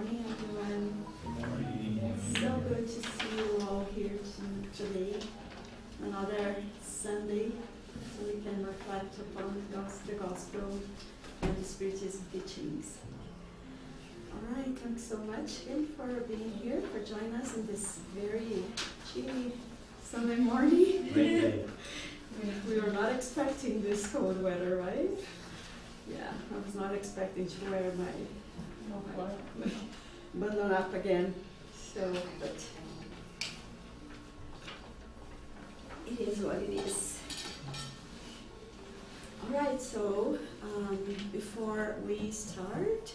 morning, everyone. Good morning. It's so good to see you all here today. Another Sunday, so we can reflect upon the gospel and the Spiritist teachings. All right, thanks so much again for being here, for joining us in this very chilly Sunday morning. We were not expecting this cold weather, right? Yeah, I was not expecting to wear my bundle up again. So, but it is what it is. All right, so before we start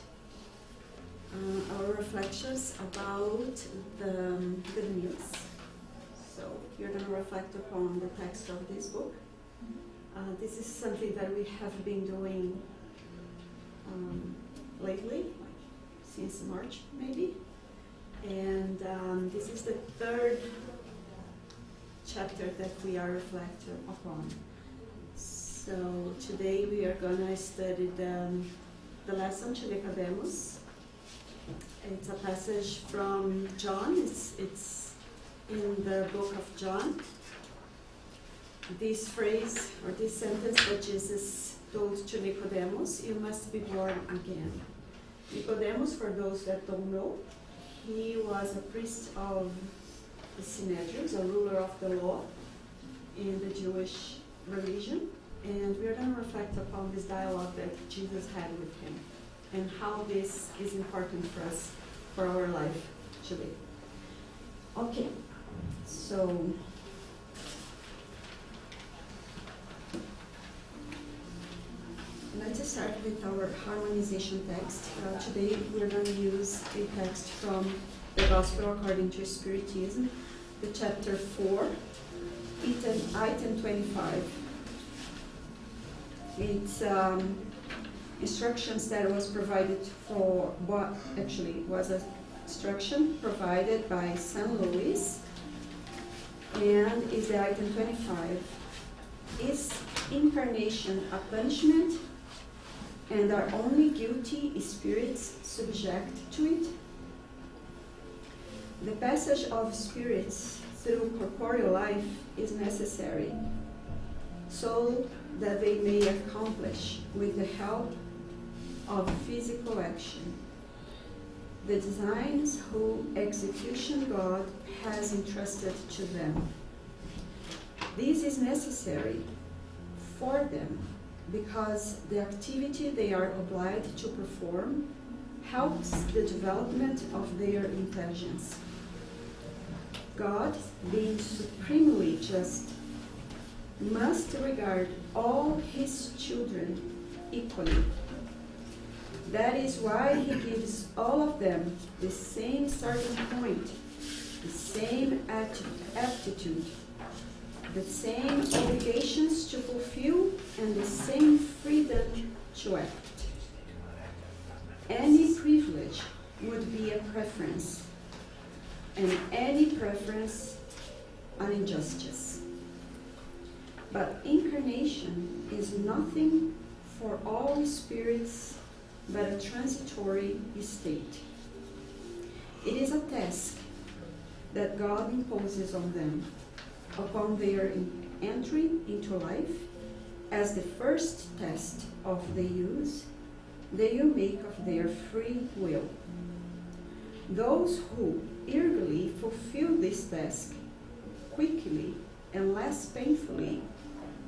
our reflections about the good news. So you're going to reflect upon the text of this book. This is something that we have been doing lately, since March maybe. And this is the third chapter that we are reflecting upon. So today we are going to study the lesson to Nicodemus. It's a passage from John. It's in the book of John. This phrase or this sentence that Jesus told to Nicodemus, you must be born again. Nicodemus, for those that don't know, he was a priest of the Sanhedrin, a ruler of the law in the Jewish religion. And we are going to reflect upon this dialogue that Jesus had with him and how this is important for us, for our life today. Okay, so let's start with our harmonization text. Today we're going to use a text from the Gospel according to Spiritism, the chapter 4, item 25. It's instructions that was provided for, what actually was an instruction provided by St. Louis, and is the item 25. Is incarnation a punishment, and are only guilty spirits subject to it? The passage of spirits through corporeal life is necessary so that they may accomplish, with the help of physical action, the designs whose execution God has entrusted to them. This is necessary for them because the activity they are obliged to perform helps the development of their intelligence. God, being supremely just, must regard all his children equally. That is why he gives all of them the same starting point, the same aptitude, the same obligations to fulfill, and the same freedom to act. Any privilege would be a preference, and any preference an injustice. But incarnation is nothing for all spirits but a transitory state. It is a task that God imposes on them upon their entry into life as the first test of the use they will make of their free will. Those who eagerly fulfill this task quickly and less painfully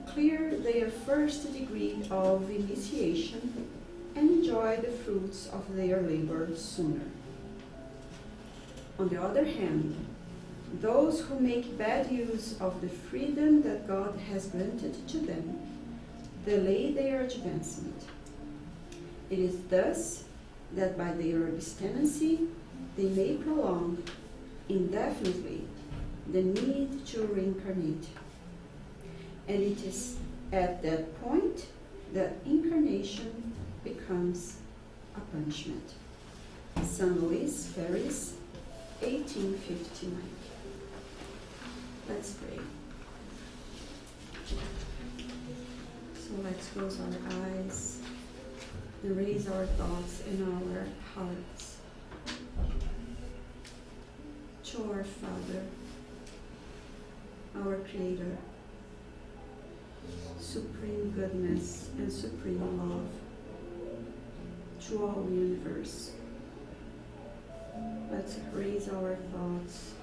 clear their first degree of initiation and enjoy the fruits of their labor sooner. On the other hand, those who make bad use of the freedom that God has granted to them delay their advancement. It is thus that by their obstinacy they may prolong indefinitely the need to reincarnate. And it is at that point that incarnation becomes a punishment. St. Louis, Paris, 1859. Let's pray. So let's close our eyes and raise our thoughts and our hearts to our Father, our Creator, supreme goodness and supreme love to all the universe. Let's raise our thoughts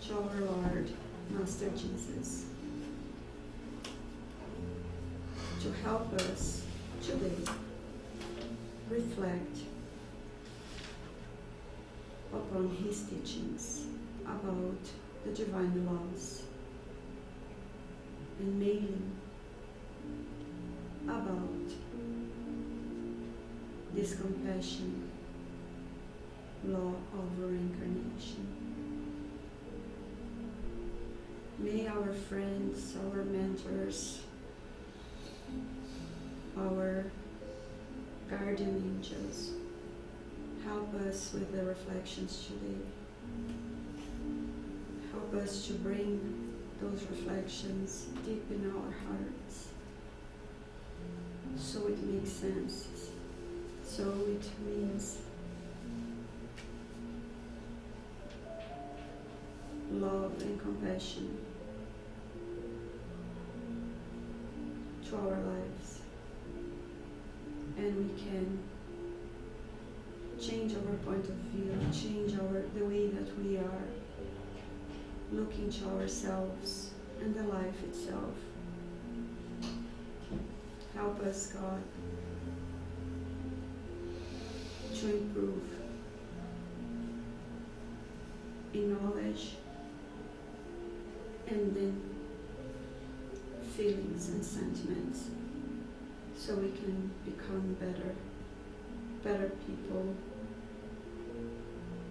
to our Lord, Master Jesus, to help us today reflect upon His teachings about the divine laws, and mainly about this compassion law of reincarnation. May our friends, our mentors, our guardian angels help us with the reflections today. Help us to bring those reflections deep in our hearts, so it makes sense, so it means love and compassion to our lives, and we can change our point of view, change the way that we are looking to ourselves and the life itself. Help us, God, to improve in knowledge and then feelings and sentiments, so we can become better people,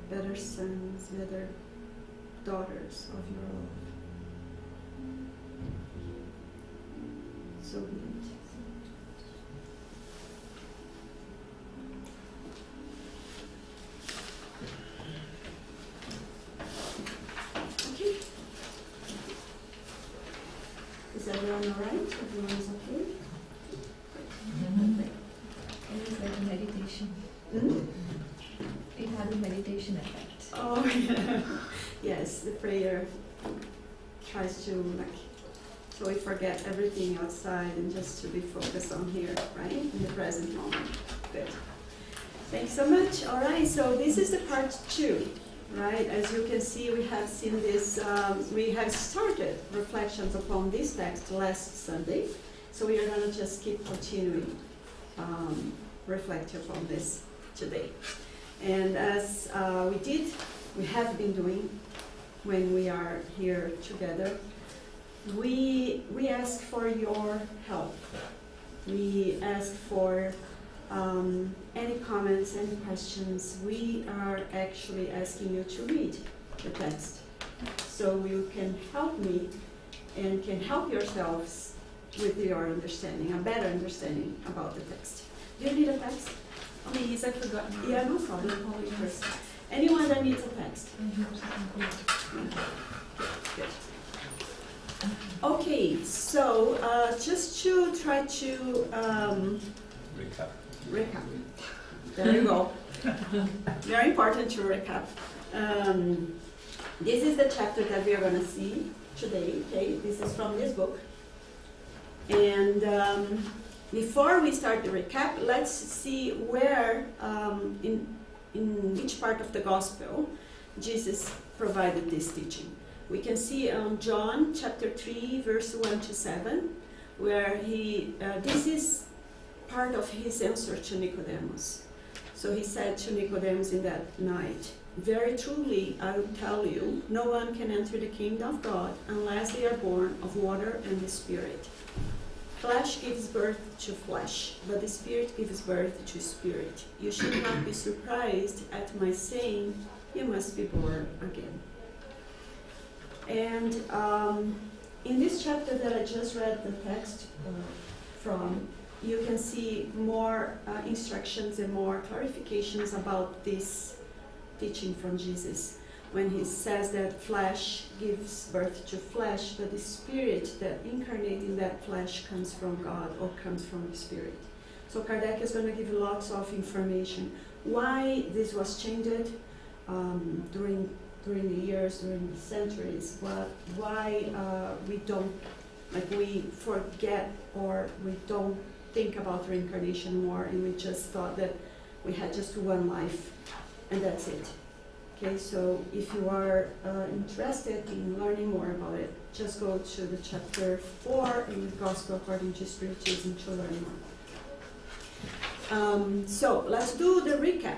better sons, better daughters of your love. So be it. Okay. Is everyone all right? Everyone is okay? It was like a meditation. It had a meditation effect. Oh, yeah. Yes, the prayer tries to, so we forget everything outside and just to be focused on here, right? In the present moment. Good. Thanks so much. All right, so this is the part 2, right? As you can see, we have seen this, we have started reflections upon this text last Sunday. So we are going to just keep continuing reflect upon this today. And as we have been doing when we are here together, we ask for your help. We ask for any comments, any questions. We are actually asking you to read the text, so you can help me and can help yourselves with your understanding, a better understanding about the text. Do you need a text? Please, I forgot. Yeah, no problem. Hold it first. Anyone that needs a text? Good. Okay, so just to try to recap. There you go. Very important to recap. This is the chapter that we are going to see today. Okay, this is from this book. And before we start the recap, let's see where in which part of the gospel Jesus provided this teaching. We can see John chapter 3, verse 1 to 7, where this is part of his answer to Nicodemus. So he said to Nicodemus in that night, "Very truly, I will tell you, no one can enter the kingdom of God unless they are born of water and the Spirit. Flesh gives birth to flesh, but the Spirit gives birth to spirit. You should not be surprised at my saying, you must be born again." And in this chapter that I just read the text from, you can see more instructions and more clarifications about this teaching from Jesus, when he says that flesh gives birth to flesh, but the Spirit that incarnates in that flesh comes from God or comes from the Spirit. So Kardec is going to give you lots of information why this was changed during during the years, during the centuries, why we don't, like we forget or we don't think about reincarnation more, and we just thought that we had just one life and that's it. Okay, so if you are interested in learning more about it, just go to the chapter 4 in the Gospel according to Spiritism to learn more. So let's do the recap.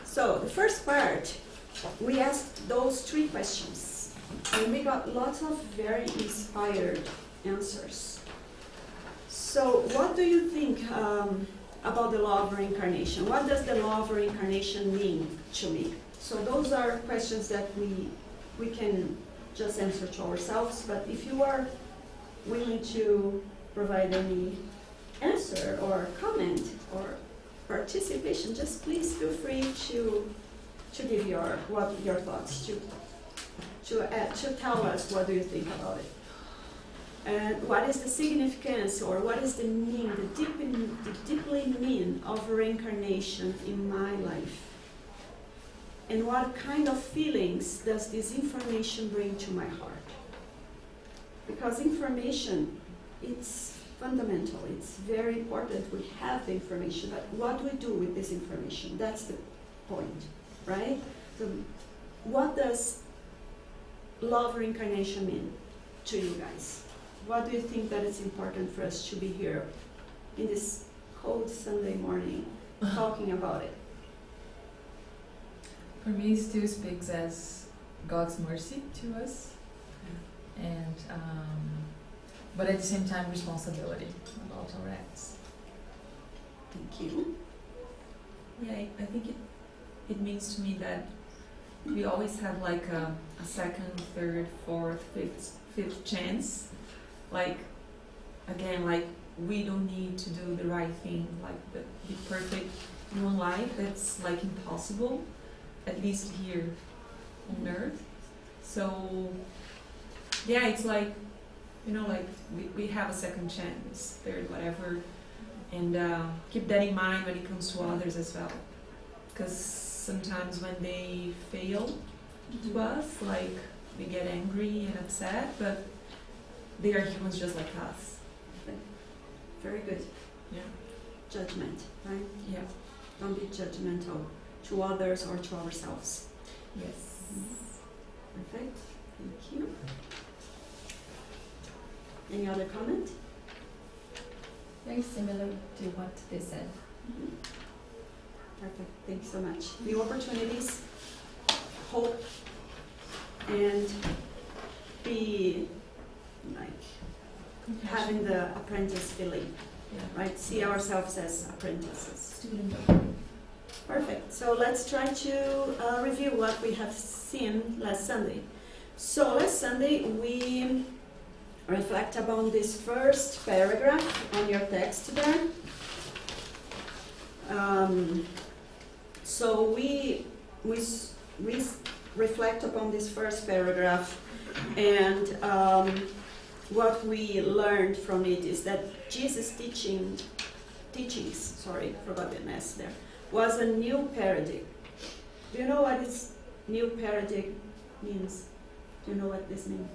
So the first part, we asked those 3 questions, and we got lots of very inspired answers. So what do you think about the law of reincarnation? What does the law of reincarnation mean to me? So those are questions that we can just answer to ourselves, but if you are willing to provide any answer or comment or participation, just please feel free to give your thoughts, to tell us what do you think about it. And what is the significance, or what is the meaning, the deeply meaning of reincarnation in my life? And what kind of feelings does this information bring to my heart? Because information, it's fundamental, it's very important. We have the information, but what do we do with this information? That's the point, right? So what does law of reincarnation mean to you guys? What do you think that it's important for us to be here in this cold Sunday morning talking about it? For me, it still speaks as God's mercy to us, and but at the same time, responsibility about our acts. Thank you. Yeah, I think it means to me that we always have like a second, third, fourth, fifth chance. Like, again, like we don't need to do the right thing, like be perfect in one life. That's like impossible, at least here on earth. So yeah, it's like, you know, like we have a second chance, third, whatever, and keep that in mind when it comes to others as well, because sometimes when they fail to us, like we get angry and upset, but they are humans just like us. Very good. Yeah. Judgment, right? Yeah. Don't be judgmental to others or to ourselves. Yes. Perfect. Thank you. Any other comment? Very similar to what they said. Mm-hmm. Perfect. Thank you so much. New opportunities, hope, and be like having the apprentice feeling, right? See ourselves as apprentices. Student. Perfect. So let's try to review what we have seen last Sunday. So last Sunday we reflect upon this first paragraph on your text there. So we reflect upon this first paragraph, and what we learned from it is that Jesus' teachings, forgot the S there, was a new paradigm. Do you know what this new paradigm means? Do you know what this means?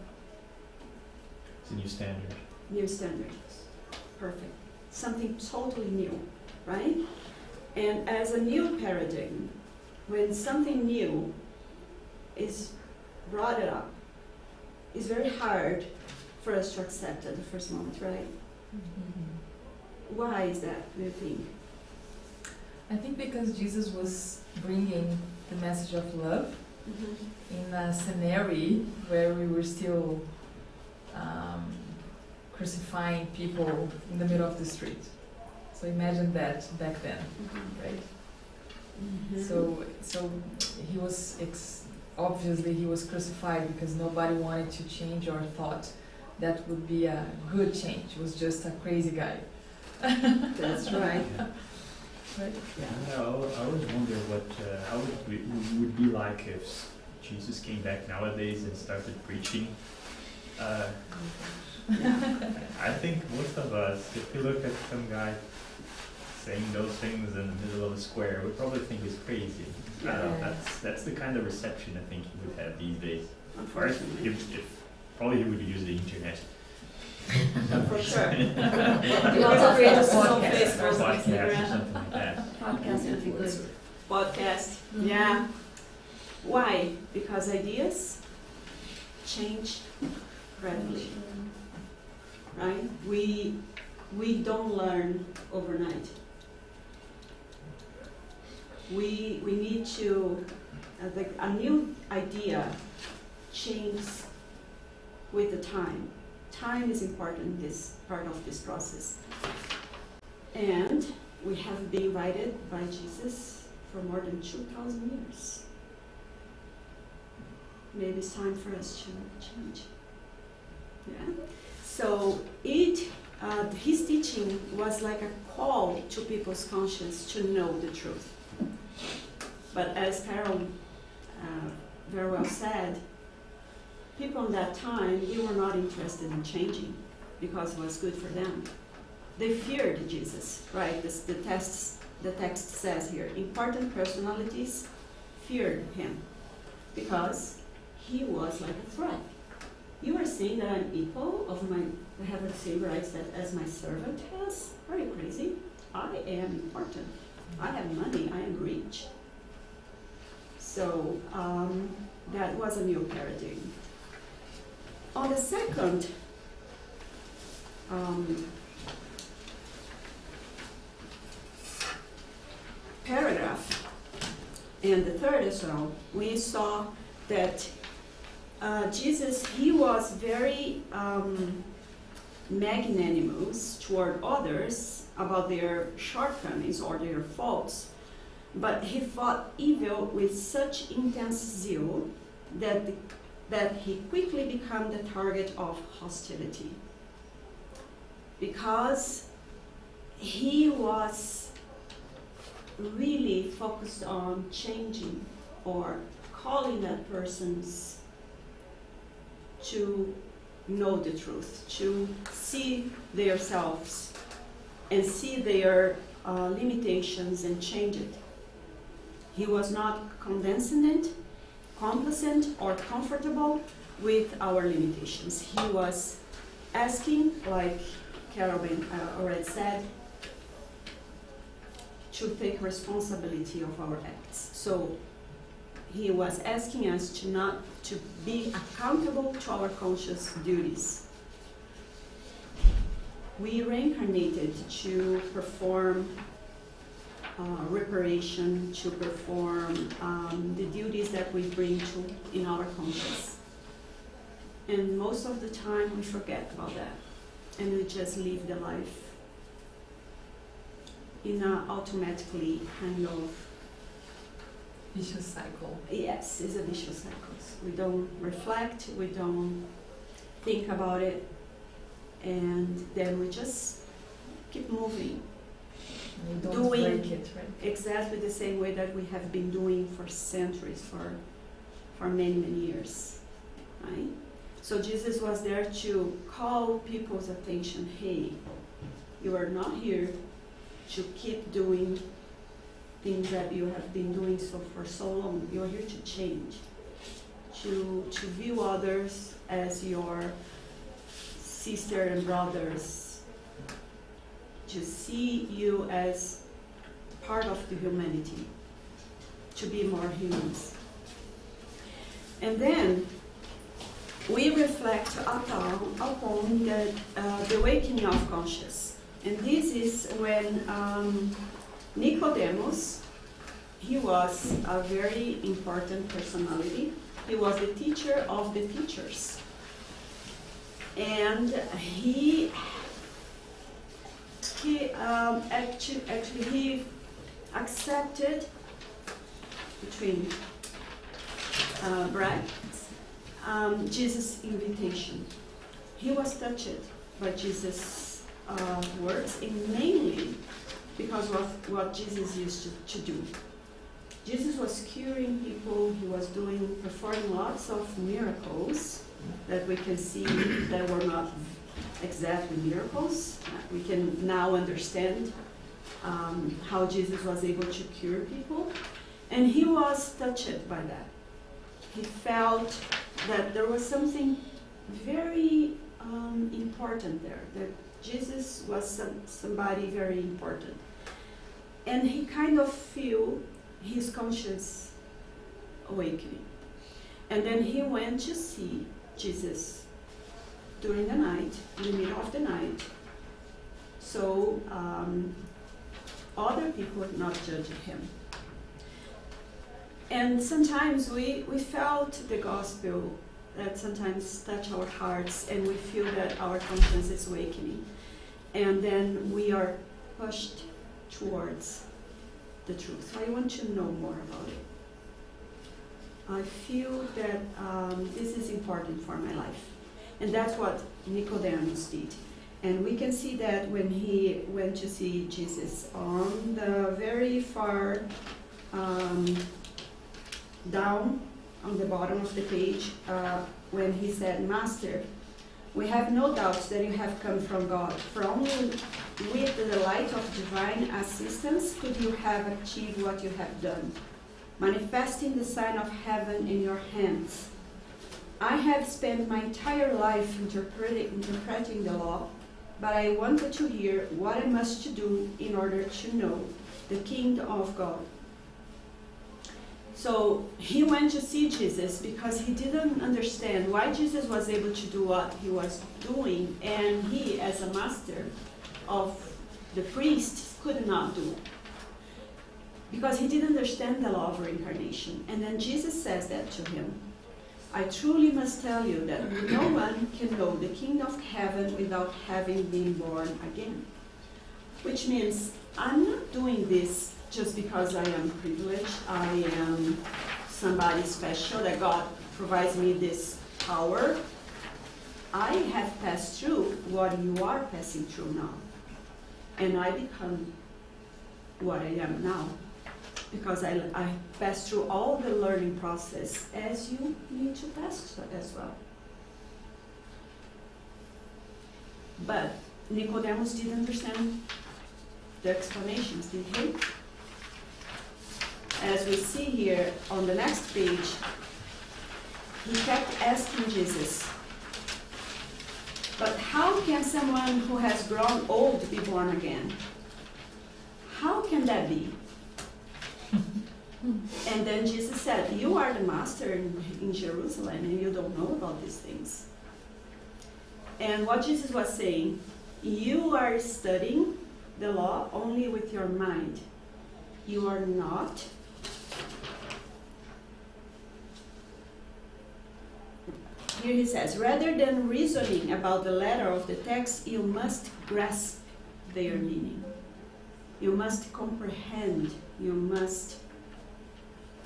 It's a new standard. New standard. Perfect. Something totally new, right? And as a new paradigm, when something new is brought up, it's very hard for us to accept at the first moment, right? Mm-hmm. Why is that, do you think? I think because Jesus was bringing the message of love in a scenario where we were still crucifying people in the middle of the street. So imagine that back then, right? So he was obviously he was crucified because nobody wanted to change or thought that would be a good change. It was just a crazy guy. That's right. Right? Yeah, I always wonder how it would be like if Jesus came back nowadays and started preaching. I think most of us, if you look at some guy saying those things in the middle of a square would probably think he's crazy. I don't know, that's the kind of reception I think he would have these days. Or if probably he would use the internet. For sure. Lots of Videos on podcasts. Facebook, Podcast or Instagram. something like that. Podcast would be good. Podcast. Mhm. Yeah. Why? Because ideas change rapidly, right? We don't learn overnight. We need to a new idea changes with the time. Time is important in this part of this process. And we have been invited by Jesus for more than 2,000 years. Maybe it's time for us to change. Yeah. So his teaching was like a call to people's conscience to know the truth. But as Carol very well said, people in that time, they were not interested in changing because it was good for them. They feared Jesus, right? The text says here, important personalities feared him because he was like a threat. You are saying that I'm equal of I have the same rights that as my servant has? Are you crazy? I am important. I have money. I am rich. So that was a new paradigm. On the second paragraph and the third as well, we saw that Jesus, he was very magnanimous toward others about their shortcomings or their faults, but he fought evil with such intense zeal that he quickly became the target of hostility, because he was really focused on changing or calling that persons to know the truth, to see themselves and see their limitations and change it. He was not condescending, complacent, or comfortable with our limitations. He was asking, like Carol already said, to take responsibility of our acts. So he was asking us to be accountable to our conscious duties. We reincarnated to perform reparation, to perform the duties that we bring to in our conscious. And most of the time we forget about that, and we just live the life in a automatically kind of vicious cycle. Yes, it's a vicious cycle. We don't reflect, we don't think about it, and then we just keep moving. And you don't Doing break it, right? exactly the same way that we have been doing for centuries, for many, many years, right? So Jesus was there to call people's attention. Hey, you are not here to keep doing things that you have been doing for so long. You are here to change, to view others as your sister and brothers, to see you as part of the humanity, to be more humans. And then we reflect upon the awakening of conscious. And this is when Nicodemus, he was a very important personality. He was the teacher of the teachers. And he accepted, between brackets, Jesus' invitation. He was touched by Jesus' words, and mainly because of what Jesus used to do. Jesus was curing people. He was performing lots of miracles that we can see that were not exactly miracles. We can now understand how Jesus was able to cure people. And he was touched by that. He felt that there was something very important there, that Jesus was somebody very important. And he kind of feel his conscience awakening. And then he went to see Jesus during the night, in the middle of the night, so other people would not judge him. And sometimes we felt the gospel that sometimes touch our hearts, and we feel that our conscience is awakening. And then we are pushed towards the truth. So I want to know more about it. I feel that this is important for my life. And that's what Nicodemus did. And we can see that when he went to see Jesus on the very far down on the bottom of the page, when he said, "Master, we have no doubts that you have come from God, for only with the light of divine assistance could you have achieved what you have done, manifesting the sign of heaven in your hands. I have spent my entire life interpreting the law, but I wanted to hear what I must do in order to know the kingdom of God." So he went to see Jesus because he didn't understand why Jesus was able to do what he was doing, and he, as a master of the priests, could not do. Because he didn't understand the law of reincarnation. And then Jesus says that to him. "I truly must tell you that no one can know the kingdom of heaven without having been born again." Which means I'm not doing this just because I am privileged, I am somebody special, that God provides me this power. I have passed through what you are passing through now. And I become what I am now. Because I passed through all the learning process as you need to pass as well. But Nicodemus didn't understand the explanations, did he? As we see here on the next page, he kept asking Jesus, "But how can someone who has grown old be born again? How can that be?" And then Jesus said, "You are the master in Jerusalem and you don't know about these things." And what Jesus was saying, you are studying the law only with your mind. You are not Here he says, rather than reasoning about the letter of the text, you must grasp their meaning. You must comprehend. You must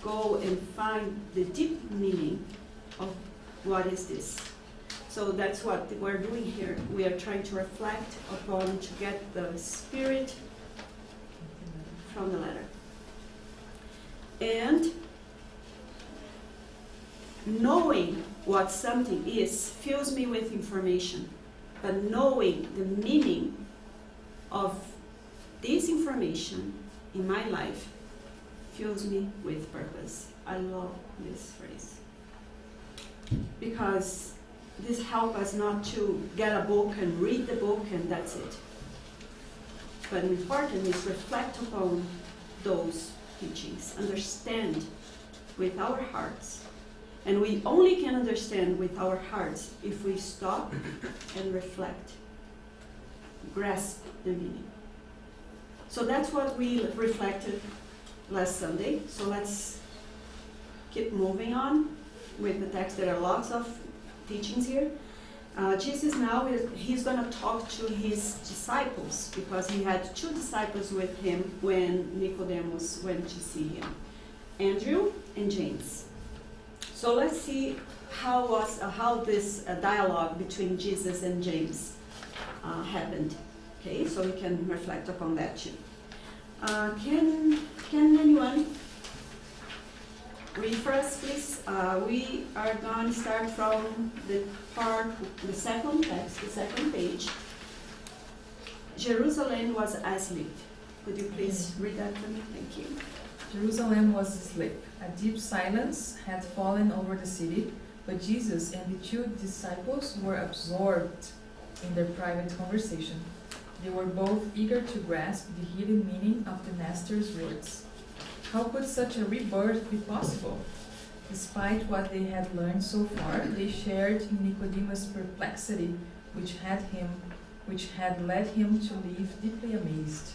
go and find the deep meaning of what is this. So that's what we're doing here. We are trying to reflect upon, to get the spirit from the letter. And knowing what something is fills me with information, but knowing the meaning of this information in my life fills me with purpose. I love this phrase, because this helps us not to get a book and read the book and that's it. But important is reflect upon those teachings, understand with our hearts. And we only can understand with our hearts if we stop and reflect, grasp the meaning. So that's what we reflected last Sunday. So let's keep moving on with the text. There are lots of teachings here. Jesus now, he's going to talk to his disciples, because he had two disciples with him when Nicodemus went to see him, Andrew and James. So let's see how this dialogue between Jesus and James happened. Okay, so we can reflect upon that too. Can anyone read for us, please? We are going to start from the second text, the second page. Jerusalem was asleep. Could you please read that for me? Thank you. Jerusalem was asleep. A deep silence had fallen over the city, but Jesus and the 2 disciples were absorbed in their private conversation. They were both eager to grasp the hidden meaning of the Master's words. How could such a rebirth be possible? Despite what they had learned so far, they shared in Nicodemus' perplexity, which had led him to leave deeply amazed.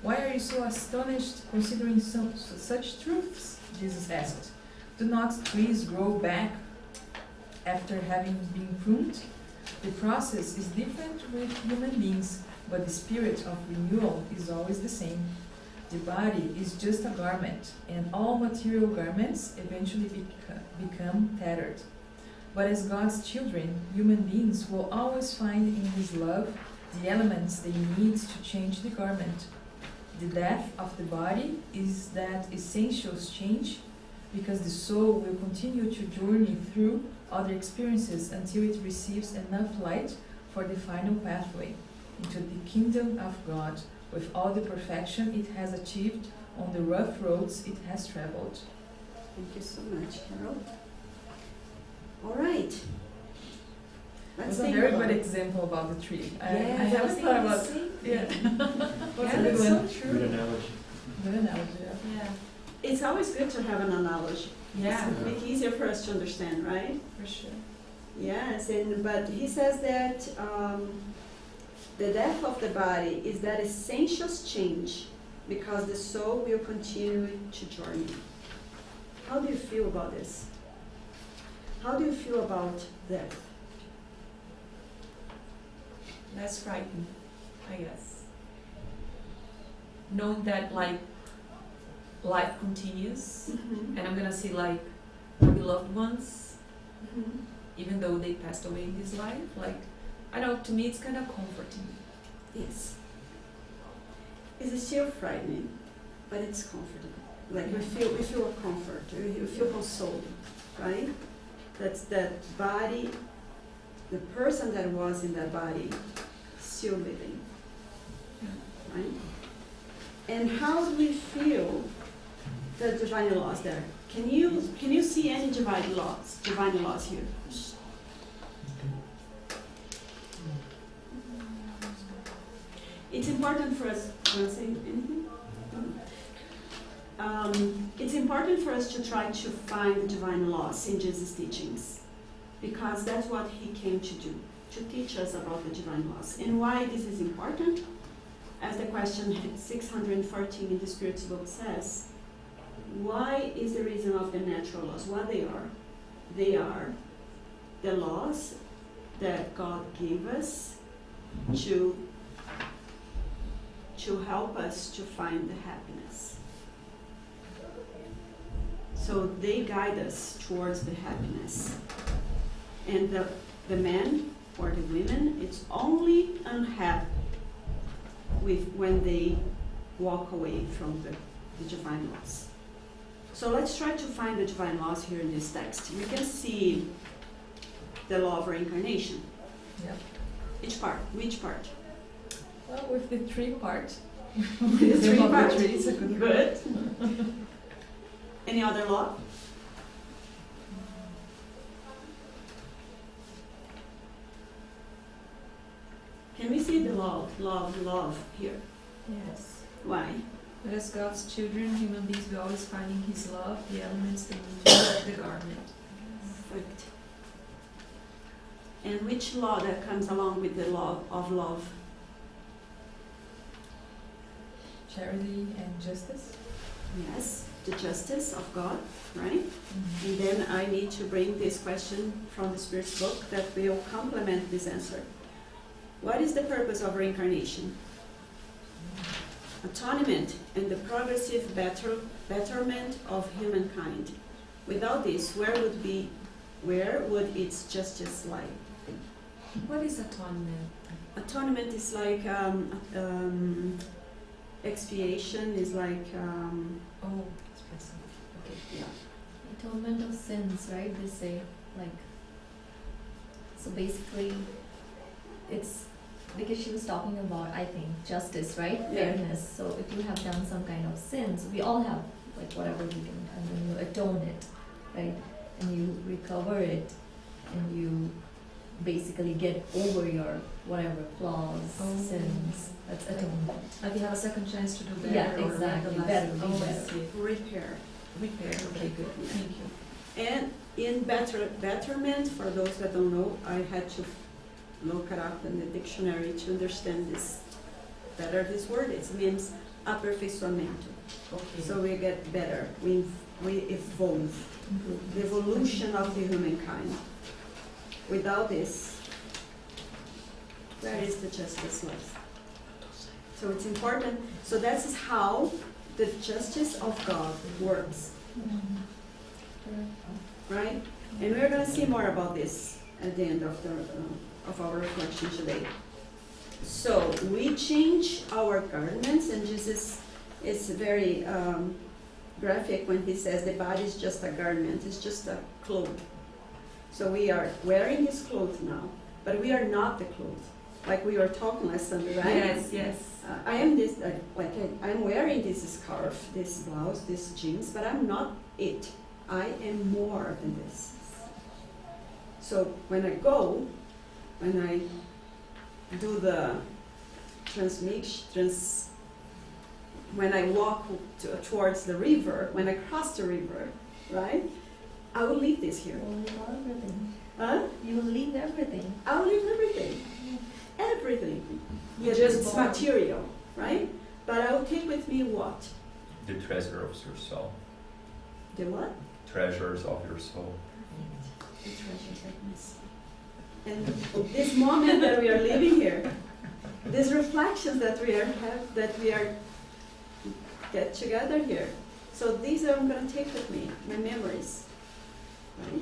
Why are you so astonished considering such truths? Jesus asked. Do not trees grow back after having been pruned? The process is different with human beings, but the spirit of renewal is always the same. The body is just a garment, and all material garments eventually become tattered. But as God's children, human beings will always find in His love the elements they need to change the garment. The death of the body is that essential change, because the soul will continue to journey through other experiences until it receives enough light for the final pathway into the kingdom of God, with all the perfection it has achieved on the rough roads it has traveled. Thank you so much, Carol. All right. It was a very good example about the tree. I haven't thought about it. Yeah. What's a good one? Good analogy. Good analogy, Yeah. It's always good to have an analogy. Yeah. It's make easier for us to understand, right? For sure. Yes, but he says that the death of the body is that essential change, because the soul will continue to journey. How do you feel about this? How do you feel about death? That's frightening, I guess. Knowing that like life continues, Mm-hmm. and I'm gonna see like my beloved ones, Mm-hmm. even though they passed away in this life. Like, I know, to me it's kind of comforting. Yes. It's still frightening, but it's comfortable. Like we feel a comfort, we feel consoled, right? That's that body, the person that was in that body, still living, right? And how do we feel the divine laws there? Can you see any divine laws here? It's important for us. Want to say anything? It's important for us to try to find the divine laws in Jesus' teachings, because that's what he came to do, to teach us about the divine laws. And why this is important? As the question 614 in the Spirit's book says, why is the reason of the natural laws what they are? They are the laws that God gave us to help us to find the happiness. So they guide us towards the happiness. And the men or the women, it's only unhappy when they walk away from the divine laws. So let's try to find the divine laws here in this text. We can see the law of reincarnation. Yep. Which part? Well, with the tree part. The tree part. The tree is a good Good. Any other law? Can we see the law of love here? Yes. Why? But as God's children, human beings will always find in His love the elements they need to wear the garment. Perfect. And which law that comes along with the law of love? Charity and justice. Yes, the justice of God, right? Mm-hmm. And then I need to bring this question from the Spirit's book that will complement this answer. What is the purpose of reincarnation? Atonement and the progressive betterment of humankind. Without this, where would its justice lie? What is atonement? Atonement is like expiation is like Oh, expressive. Okay. yeah. Atonement of sins, right? They say, like, so basically, it's because she was talking about, I think, justice, right? Yeah. Fairness. So if you have done some kind of sins, we all have, like, whatever we can, and then you atone it, right? And you recover it, and you basically get over your whatever flaws, sins. That's atonement. Like you have a second chance to do better. Yeah, or exactly. like a Better, lesson. be Oh, I better. see. Repair. Repair. Okay, good. Thank you. And in betterment, for those that don't know, I had to look it up in the dictionary to understand this better. This word is means aperfeiçoamento. Okay. So we get better. We evolve. The evolution of the humankind. Without this, where is the justice left? So it's important. So that is how the justice of God works, right? And we're going to see more about this at the end of our reflection today. So we change our garments, and Jesus is very graphic when he says the body is just a garment, it's just a cloth. So we are wearing this clothes now, but we are not the clothes. Like we were talking last Sunday, right? Yes, yes. I am this, I'm wearing this scarf, this blouse, this jeans, but I'm not it. I am more than this. So when I do the when I walk towards the river, when I cross the river, right? I will leave this here. You will leave everything. Huh? You will leave everything. I will leave everything. Everything. You Yeah, just it's born. material, right? But I will take with me what? The treasure of your soul. The what? Treasures of your soul. The treasures of my soul. And this moment that we are living here, these reflections that we are get together here. So these are I'm going to take with me, my memories. Right?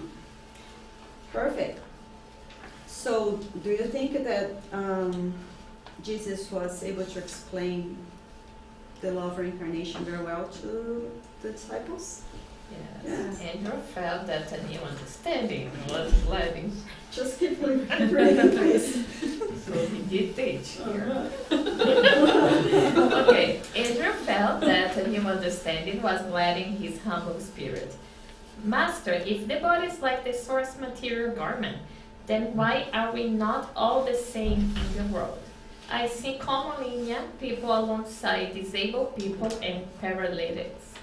Perfect. So do you think that Jesus was able to explain the law of reincarnation very well to the disciples? Yes. Andrew felt that a new understanding was leading. Just keep reading, please. So he did teach here. Uh-huh. Okay, Andrew felt that a new understanding was leading his humble spirit. Master, if the body is like the source material garment, then why are we not all the same in the world? I see commonly young people alongside disabled people and paralytics.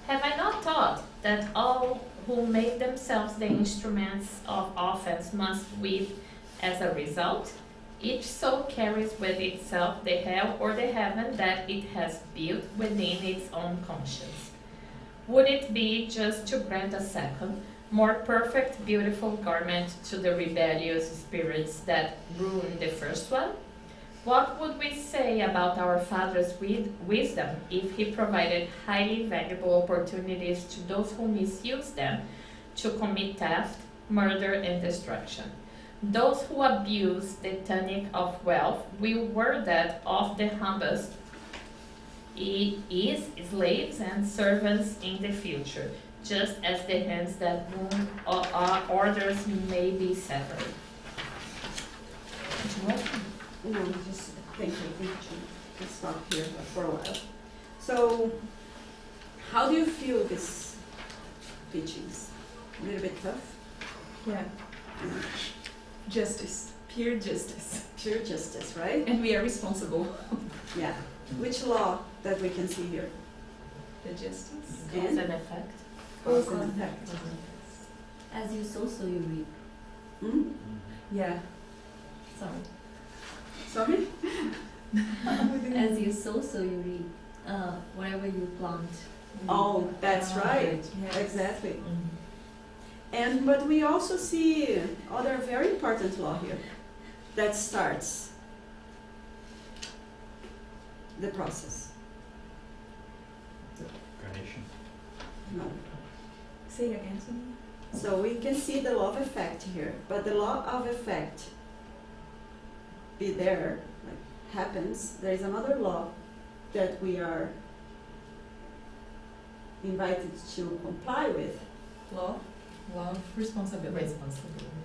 Have I not taught that all who make themselves the instruments of offense must weep as a result? Each soul carries with itself the hell or the heaven that it has built within its own conscience. Would it be just to grant a second, more perfect, beautiful garment to the rebellious spirits that ruined the first one? What would we say about our Father's wisdom if He provided highly valuable opportunities to those who misuse them to commit theft, murder, and destruction? Those who abuse the tunic of wealth will wear that of the humblest is slaves and servants in the future, just as the hands that wound orders may be severed. No, just thank you. Just stop here for a while. So, how do you feel these teachings? A little bit tough? Yeah. Justice. Pure justice. Pure justice, right? And we are responsible. Yeah. Which law that we can see here? The justice. Cause And and effect. cause and effect. As you sow, so you reap. Hmm? Yeah. Sorry. Sorry? As you sow, so you reap. Whatever you plant. Oh, that's right. Yes. Exactly. Mm-hmm. But we also see other very important law here that starts the process. Reincarnation. No. Say it again, Sonia. So we can see the law of effect here, but the law of effect be there, like happens. There is another law that we are invited to comply with. Love responsibility.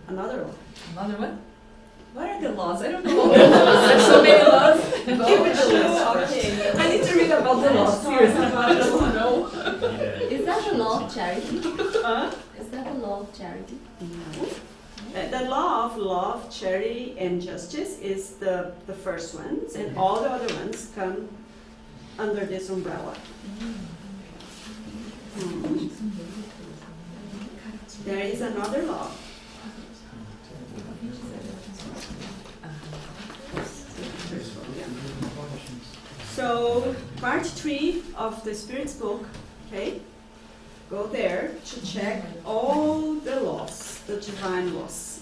Another law. Another one? What are the laws? I don't know all the laws. There's so many laws. Keep it short. Okay. I need to read about the laws. Seriously, I don't know. Is that the law of charity? Huh? Is that the law of charity? No. The law of love, charity, and justice is the first ones, and all the other ones come under this umbrella. Mm. There is another law. So, part 3 of the Spirit's book, okay? Go there to check all the laws, the divine laws.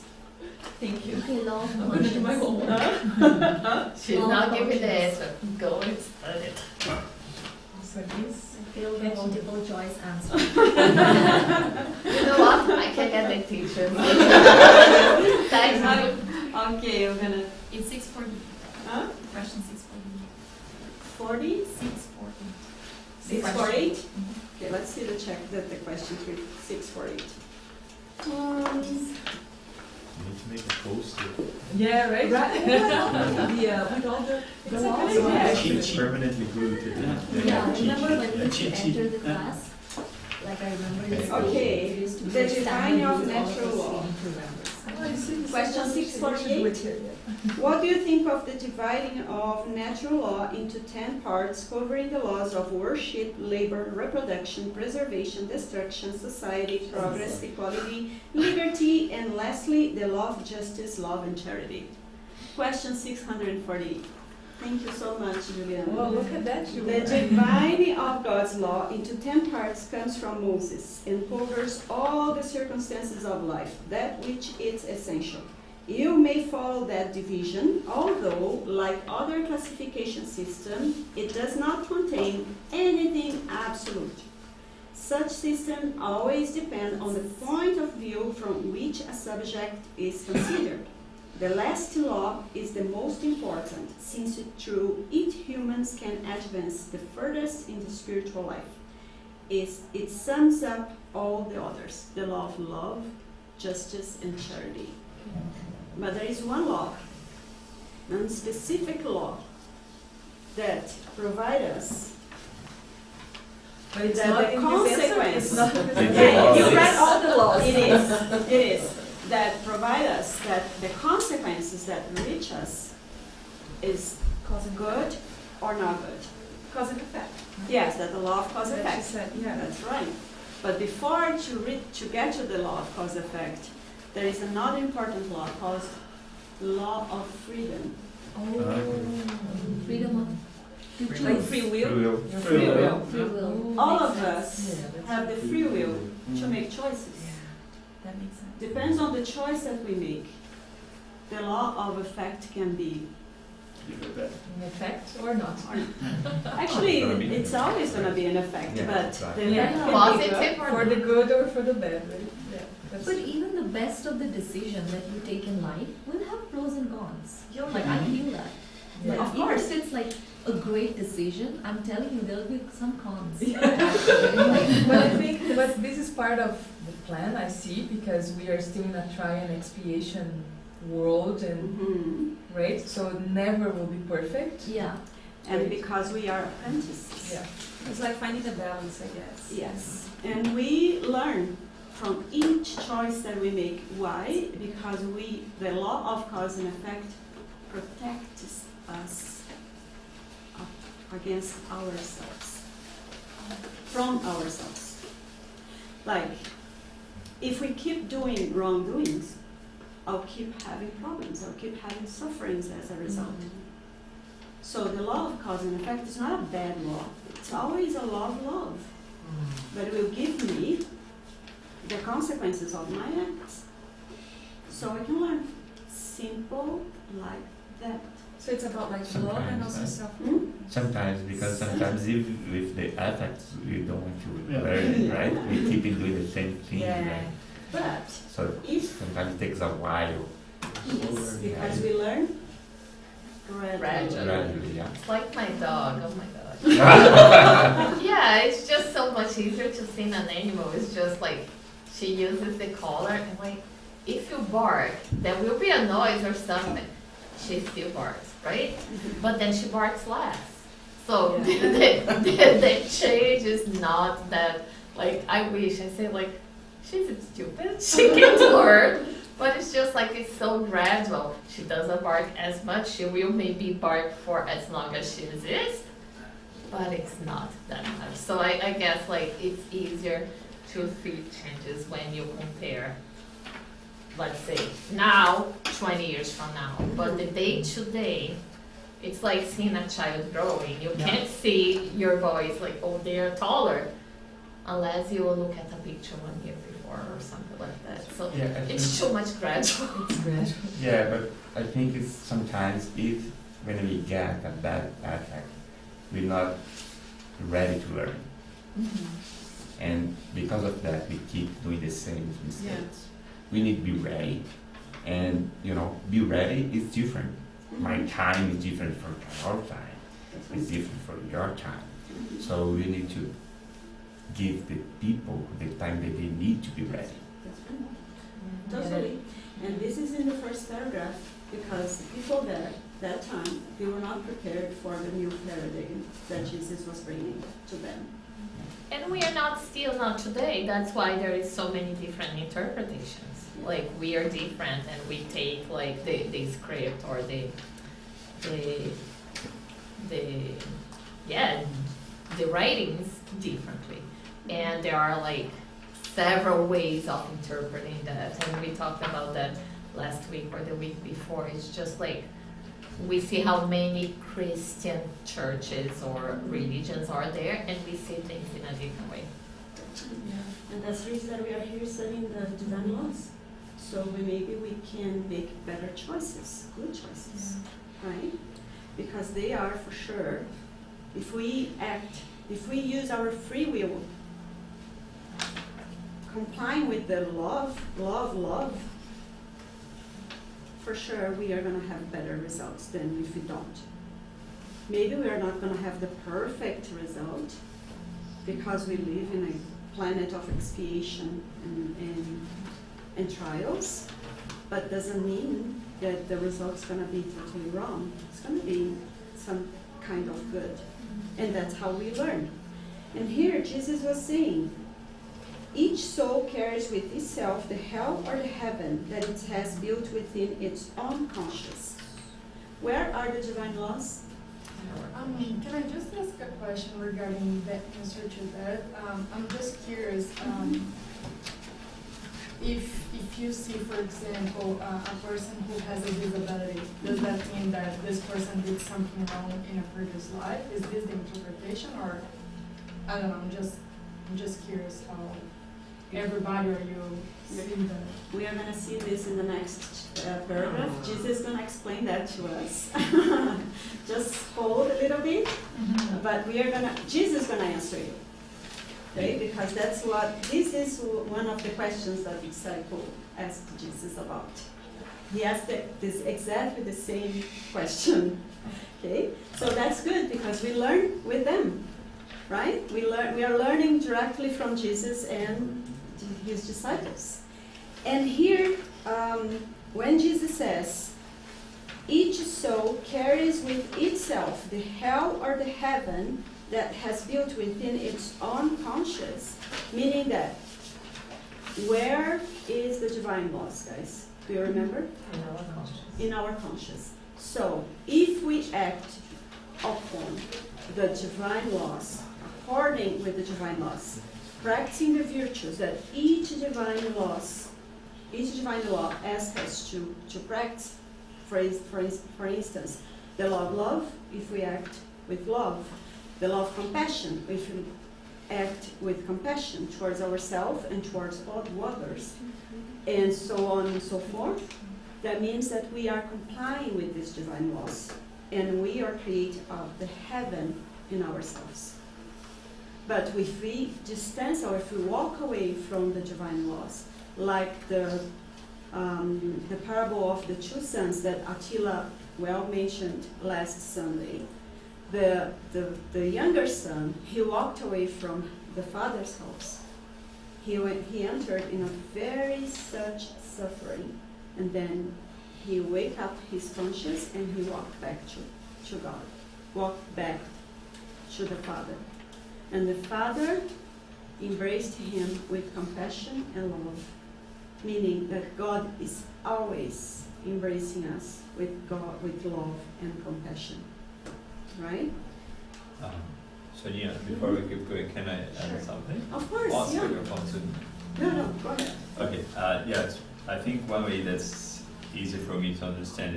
Thank you. Okay, law of I'm going to do my conscience. homework. She's not giving the answer. Go and study it. So this. Fail the multiple choice answer. You know what? I can get the teacher. Thank you. Okay, we're gonna. It's 640. Huh? Question 640. 40? 640. 648? Okay, let's see the question 648. You need to make a poster. Yeah, right? With all the It's laws a good of- idea. It's permanently glued to the Yeah, cheat remember sheet. when we used to Cheat sheet. enter the class? Like I remember in school, Okay, we used to the put divine standard of rules, all natural us law. need to remember. Question 648. What do you think of the dividing of natural law into 10 parts covering the laws of worship, labor, reproduction, preservation, destruction, society, progress, equality, liberty, and lastly, the law of justice, love, and charity? Question 640. Thank you so much, Juliana. Well, look at that, The Julia. dividing of God's law into 10 parts comes from Moses and covers all the circumstances of life, that which is essential. You may follow that division, although, like other classification systems, it does not contain anything absolute. Such systems always depend on the point of view from which a subject is considered. The last law is the most important, since through it humans can advance the furthest in the spiritual life. It sums up all the others, the law of love, justice, and charity. But there is one law, one specific law, that provides us But it's that not the in this answer. consequence. It's not in this Yeah, answer. you read all the laws. It is. That provide us that the consequences that reach us is good or not good. cause and effect. Yes, that the law of cause That effect. she said, yeah. That's right. But before to get to the law of cause effect, there is another important law called law of freedom. Freedom of to choose. Like free will. Free will. Free will. All Makes of sense. us have the free will to make choices. That makes sense. Depends on the choice that we make. The law of effect can be, In effect or not? actually, it's always going to be an effect, Yeah, but right. the Yeah. effect can be good. Positive or For the good or for the bad, right? Yeah. That's But even the best of the decision that you take in life will have pros and cons. Like I feel that. Yeah. Like, Of course. even if it's like a great decision, I'm telling you there'll be some cons. But I think but this is part of the plan, I see, because we are still in a try and expiation world, and Mhm. right, so it never will be perfect. Yeah. And because we are apprentices. Yeah. It's like finding the balance, I guess. Yes. And we learn from each choice that we make. Why? Because the law of cause and effect protects us against ourselves, from ourselves. Like, if we keep doing wrongdoings, I'll keep having problems, I'll keep having sufferings as a result. So the law of cause and effect is not a bad law. It's always a law of love. But it will give me the consequences of my acts. So I can learn. Simple like that. So it's about like love and also Sometimes, suffering. Sometimes, because sometimes if with the affects we don't want to Yeah. learn, right? We keep in doing the same thing, right? But So if sometimes it takes a while. yes, because we learn gradually. Gradually, yeah. It's like my dog. Oh my god. Yeah, it's just so much easier to see an animal. It's just like she uses the collar and like if you bark, there will be a noise or something. She still barks, right? But then she barks less. So the change is not that, like, I wish, I say, like, she's stupid, she can learn, but it's just like, it's so gradual. She doesn't bark as much, she will maybe bark for as long as she exists, but it's not that much. So I guess, like, it's easier to feel changes when you compare, let's say, now, 20 years from now, but the day to day, it's like seeing a child growing. You can't see your boys like, oh, they're taller, unless you look at a picture 1 year before or something like that. So it's too much gradual. It's gradual. Yeah, but I think it's sometimes when we get a bad effect, we're not ready to learn. Mm-hmm. And because of that, we keep doing the same mistakes. We need to be ready. And, be ready is different. My time is different from your time. It's different from your time. So we need to give the people the time that they need to be ready. That's right. Totally. And this is in the first paragraph, because the people there, that time, they were not prepared for the new paradigm that Jesus was bringing to them. And we are still not today. That's why there is so many different interpretations. Like, we are different, and we take like the script or the writings differently. And there are like several ways of interpreting that. And we talked about that last week or the week before. It's just like, we see how many Christian churches or religions are there, and we see things in a different way. Yeah. And that's the reason that we are here studying the divine laws. So maybe we can make better choices, good choices, right? Because they are for sure, if we use our free will, complying with the love, for sure we are going to have better results than if we don't. Maybe we are not going to have the perfect result because we live in a planet of expiation and trials, but doesn't mean that the result's going to be totally wrong. It's going to be some kind of good. And that's how we learn. And here Jesus was saying, each soul carries with itself the hell or the heaven that it has built within its own conscience. Where are the divine laws? Can I just ask a question regarding the answer to that? I'm just curious, if you see, for example, a person who has a disability, does that mean that this person did something wrong in a previous life? Is this the interpretation, or I don't know? I'm just curious how everybody are you seeing that? We are going to see this in the next paragraph. Jesus is going to explain that to us. Just hold a little bit, but Jesus is going to answer you. Okay, because this is one of the questions that the disciple asked Jesus about. He asked this exactly the same question. Okay, so that's good because we learn with them, right? We are learning directly from Jesus and his disciples. And here, when Jesus says, each soul carries with itself the hell or the heaven that has built within its own conscience, meaning that, where is the divine laws, guys? Do you remember? In our conscience. In our conscience. So, if we act upon the divine laws, according with the divine laws, practicing the virtues that each divine law asks us to practice, for instance, the law of love, if we act with love, the law of compassion, if we act with compassion towards ourselves and towards others, and so on and so forth, that means that we are complying with these divine laws, and we are creating the heaven in ourselves. But if we distance or if we walk away from the divine laws, like the parable of the two sons that Attila well mentioned last Sunday, the younger son, he walked away from the father's house he entered in a very such suffering, and then he wake up his conscience and he walked back to God, walked back to the Father. And the Father embraced him with compassion and love, meaning that God is always embracing us with love and compassion, right? Sonia, before we keep going, can I add something? Of course, Also, yeah. your phone soon. No, go ahead. Okay, I think one way that's easy for me to understand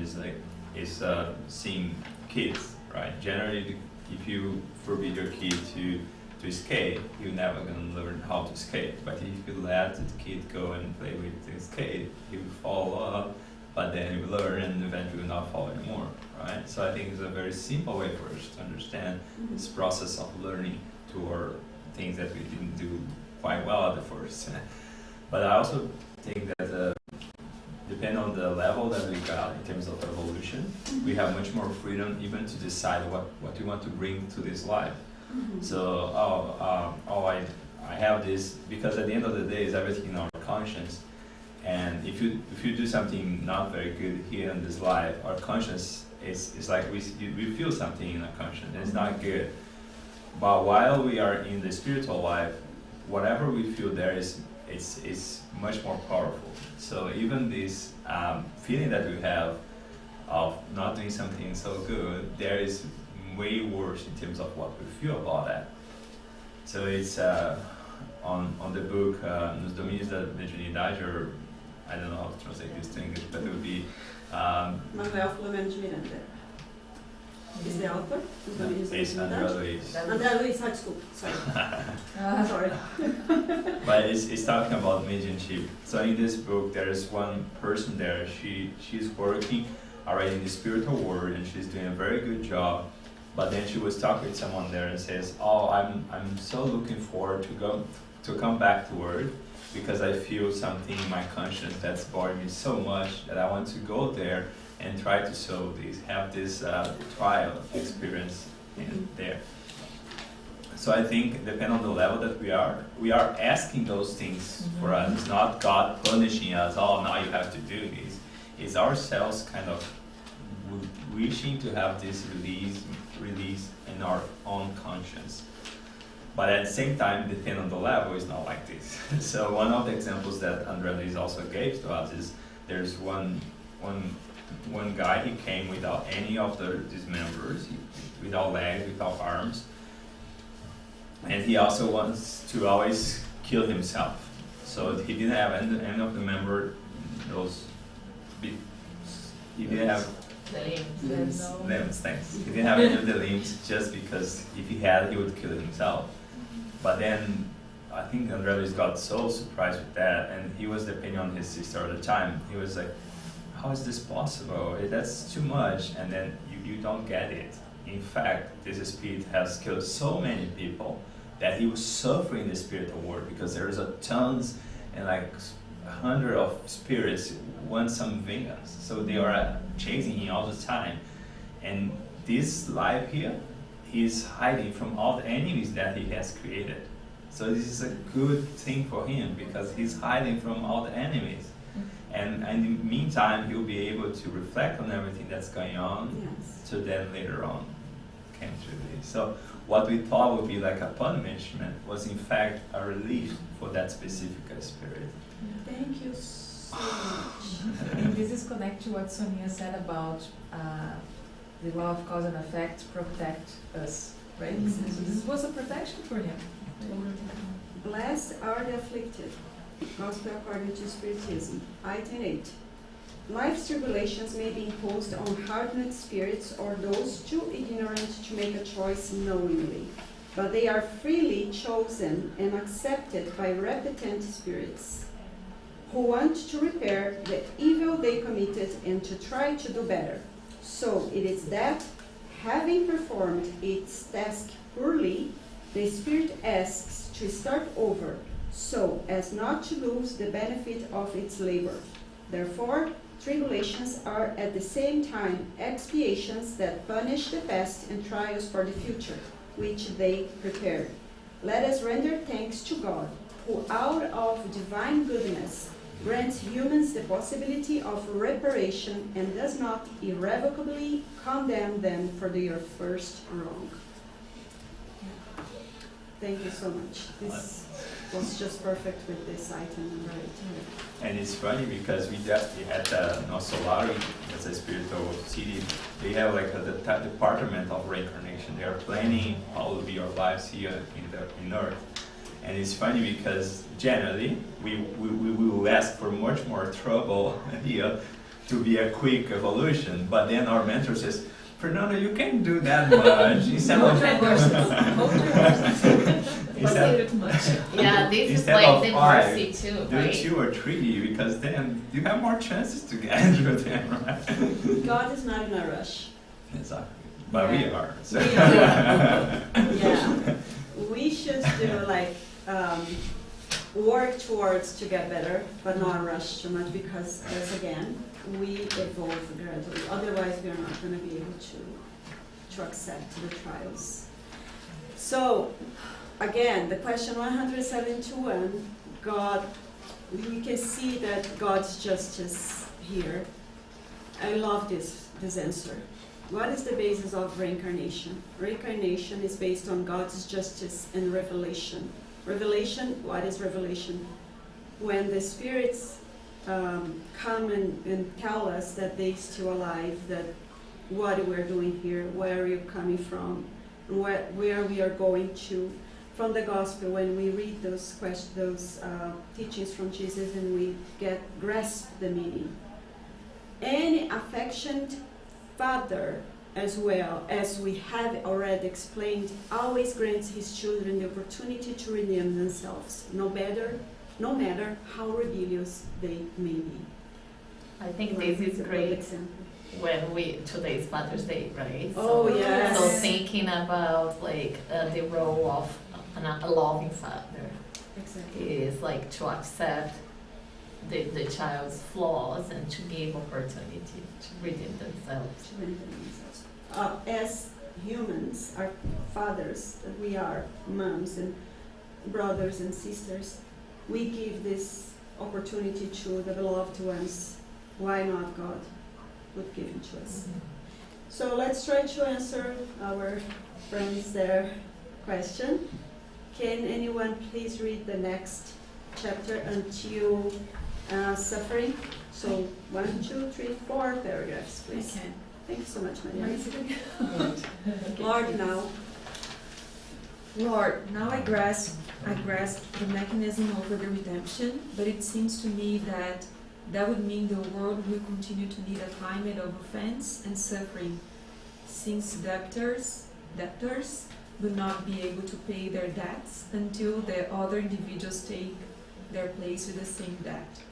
is seeing kids, right? Generally, if you forbid your kid to skate, you're never going to learn how to skate. But if you let the kid go and play with the skate, he will fall off, but then he will learn and eventually will not fall anymore, right? So I think it's a very simple way for us to understand this process of learning toward things that we didn't do quite well at the first. But I also think that depending on the level that we got in terms of evolution, we have much more freedom even to decide what we want to bring to this life. So, I have this, because at the end of the day, it's everything in our conscience. And if you do something not very good here in this life, our conscience is like we feel something in our conscience. It's not good. But while we are in the spiritual life, whatever we feel there is much more powerful. So even this feeling that we have of not doing something so good, there is way worse in terms of what we feel about that. So it's on the book Nos Domínios da Mediunidade, or I don't know how to translate this to English, but it would be Manuel Flamengo de Miranda. Is the author? It's André Luiz. André Luiz, desculpa, sorry. Sorry. But it's talking about mediumship. So in this book, there is one person there. She's working already in the spiritual world, and she's doing a very good job. But then she was talking with someone there and says, "Oh, I'm so looking forward to come back to Earth, because I feel something in my conscience that's bothering me so much that I want to go there and try to solve this, have this trial experience in there." So I think, depending on the level that we are asking those things for us. It's not God punishing us, "Oh, now you have to do this." It's ourselves kind of wishing to have this release in our own conscience. But at the same time, depending on the level, it's not like this. So one of the examples that André Luiz also gave to us is there's one guy, he came without any of these members, without legs, without arms, and he also wants to always kill himself. So he didn't have any of the member, he didn't have limbs, thanks. He didn't have any of the limbs, just because if he had, he would kill himself. But then I think André Luiz got so surprised with that, and he was depending on his sister at the time. He was like, "How is this possible? That's too much." And then you don't get it. In fact, this spirit has killed so many people that he was suffering in the spiritual world, because there is a tons and like 100 of spirits want some vengeance. So they are chasing him all the time. And this life here, he's hiding from all the enemies that he has created. So this is a good thing for him, because he's hiding from all the enemies. And in the meantime, he'll be able to reflect on everything that's going on, so then later on came through this. So what we thought would be like a punishment was in fact a relief for that specific spirit. Thank you so much. And this is connected to what Sonia said about the law of cause and effect protect us, right? So this was a protection for him. Blessed are the afflicted. Gospel according to Spiritism. Item 8. Life's tribulations may be imposed on hardened spirits or those too ignorant to make a choice knowingly, but they are freely chosen and accepted by repentant spirits who want to repair the evil they committed and to try to do better. So it is that, having performed its task poorly, the spirit asks to start over, so as not to lose the benefit of its labor. Therefore, tribulations are at the same time expiations that punish the past and trials for the future, which they prepared. Let us render thanks to God, who out of divine goodness grants humans the possibility of reparation and does not irrevocably condemn them for their first wrong. Thank you so much. This was just perfect with this item, right? And it's funny because we had Solari as a spiritual city. They have like the department of reincarnation. They are planning how will be our lives here in Earth. And it's funny because generally we will ask for much more trouble here to be a quick evolution. But then our mentor says, Fernando, you can't do that much. Instead of Yeah, this is instead like of the 5, mercy too, do right? 2 or 3, because then you have more chances to get through them, right? God is not in a rush. Exactly. But we are. So. We are. Yeah. We should do like work towards to get better, but not rush too much, because as again, we evolve gradually. Otherwise, we are not going to be able to accept the trials. So, again, the question 171, God, we can see that God's justice here. I love this answer. What is the basis of reincarnation? Reincarnation is based on God's justice and revelation. Revelation, what is revelation? When the spirits come and tell us that they're still alive, that what we're doing here, where we're coming from, where we are going to. From the gospel, when we read those teachings from Jesus and we grasp the meaning. Any affectionate father, as well as we have already explained, always grants his children the opportunity to redeem themselves, no matter how rebellious they may be. I think this is great when today's Father's Day, right? Oh, yes. So thinking about like the role of a loving father is like to accept the child's flaws and to give opportunity to redeem themselves. As humans, our fathers, we are moms and brothers and sisters, we give this opportunity to the beloved ones. Why not God would give it to us? Mm-hmm. So let's try to answer our friends their question. Can anyone please read the next chapter until suffering? So 1, 2, 3, 4 paragraphs, please. Okay. Thank you so much, Maria. Lord, now I grasp the mechanism over the redemption, but it seems to me that would mean the world will continue to need a climate of offense and suffering, since debtors will not be able to pay their debts until the other individuals take their place with the same debt.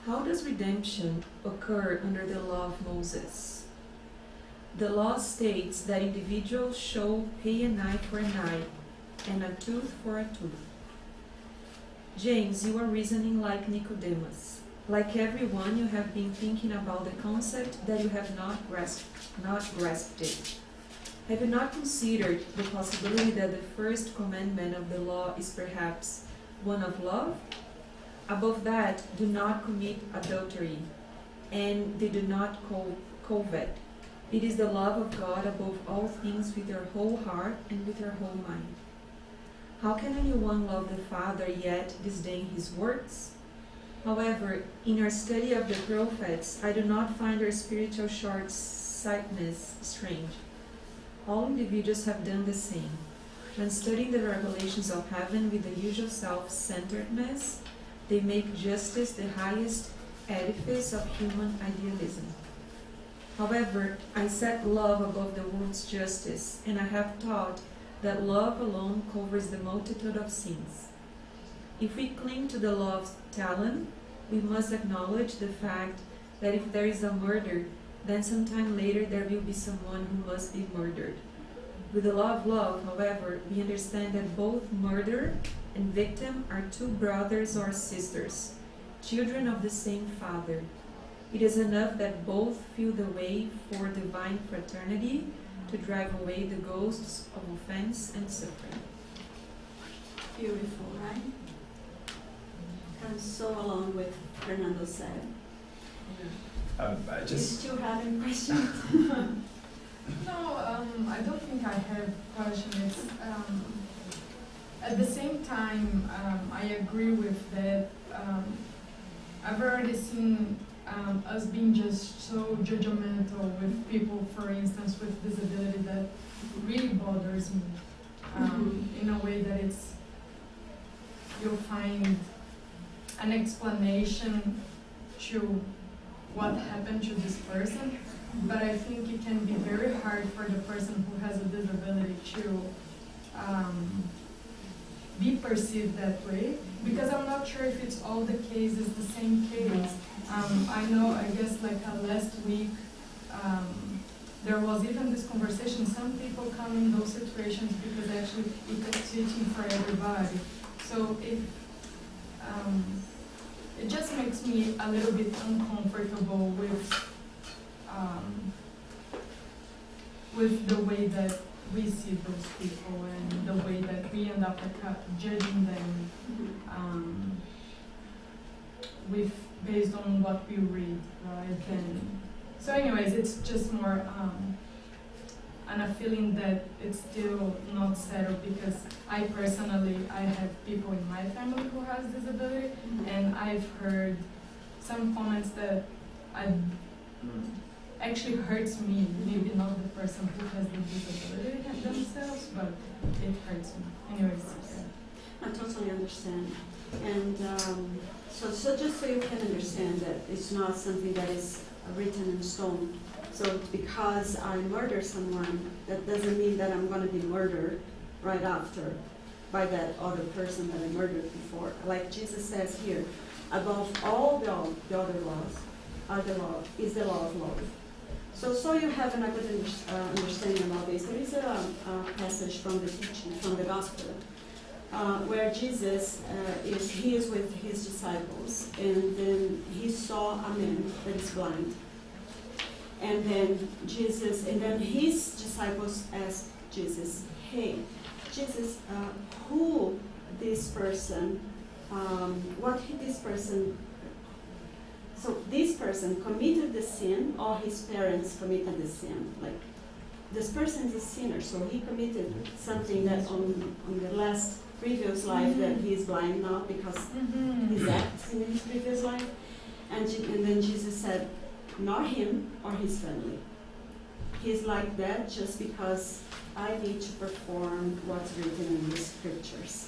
How does redemption occur under the law of Moses? The law states that individuals shall pay an eye for an eye and a tooth for a tooth. James, you are reasoning like Nicodemus. Like everyone, you have been thinking about the concept that you have not grasped it. Have you not considered the possibility that the first commandment of the law is perhaps one of love? Above that, do not commit adultery, and they do not covet. It is the love of God above all things with your whole heart and with your whole mind. How can anyone love the Father yet disdain his works? However, in our study of the prophets, I do not find their spiritual short-sightedness strange. All individuals have done the same. When studying the revelations of heaven with the usual self-centeredness, they make justice the highest edifice of human idealism. However, I set love above the world's justice, and I have taught that love alone covers the multitude of sins. If we cling to the law of talent, we must acknowledge the fact that if there is a murder, then sometime later there will be someone who must be murdered. With the law of love, however, we understand that both murderer and victim are two brothers or sisters, children of the same Father. It is enough that both feel the way for divine fraternity to drive away the ghosts of offense and suffering. beautiful, right? Comes so along with Fernando said. I Do you just still have any questions? No, I don't think I have questions. At the same time, I agree with that. I've already seen us being just so judgmental with people, for instance, with disability, that really bothers me. In a way that you'll find an explanation to what happened to this person, but I think it can be very hard for the person who has a disability to be perceived that way, because I'm not sure if it's all the cases the same case. I know, I guess like last week, there was even this conversation, some people come in those situations because actually it's teaching for everybody. So it just makes me a little bit uncomfortable with the way that we see those people and the way that we end up judging them based on what we read, right? And so anyways, it's just more and a feeling that it's still not settled, because I have people in my family who has disability, and I've heard some comments that actually hurts me, maybe not the person who has the disability themselves, but it hurts me. Anyways, yeah. I totally understand. And so just so you can understand that it's not something that is written in stone. So because I murder someone, that doesn't mean that I'm going to be murdered right after by that other person that I murdered before. Like Jesus says here, above all the other laws, the law is the law of love. So you have a good understanding about this. There is a passage from the teaching, from the gospel, where Jesus he is with his disciples, and then he saw a man that is blind. And then his disciples asked Jesus, "Hey, Jesus, who this person? This person? So this person committed the sin, or his parents committed the sin? Like, this person is a sinner, so he committed something that on the previous life that he is blind now because his acts in his previous life." And then Jesus said, "Not him or his family. He's like that just because I need to perform what's written in the scriptures."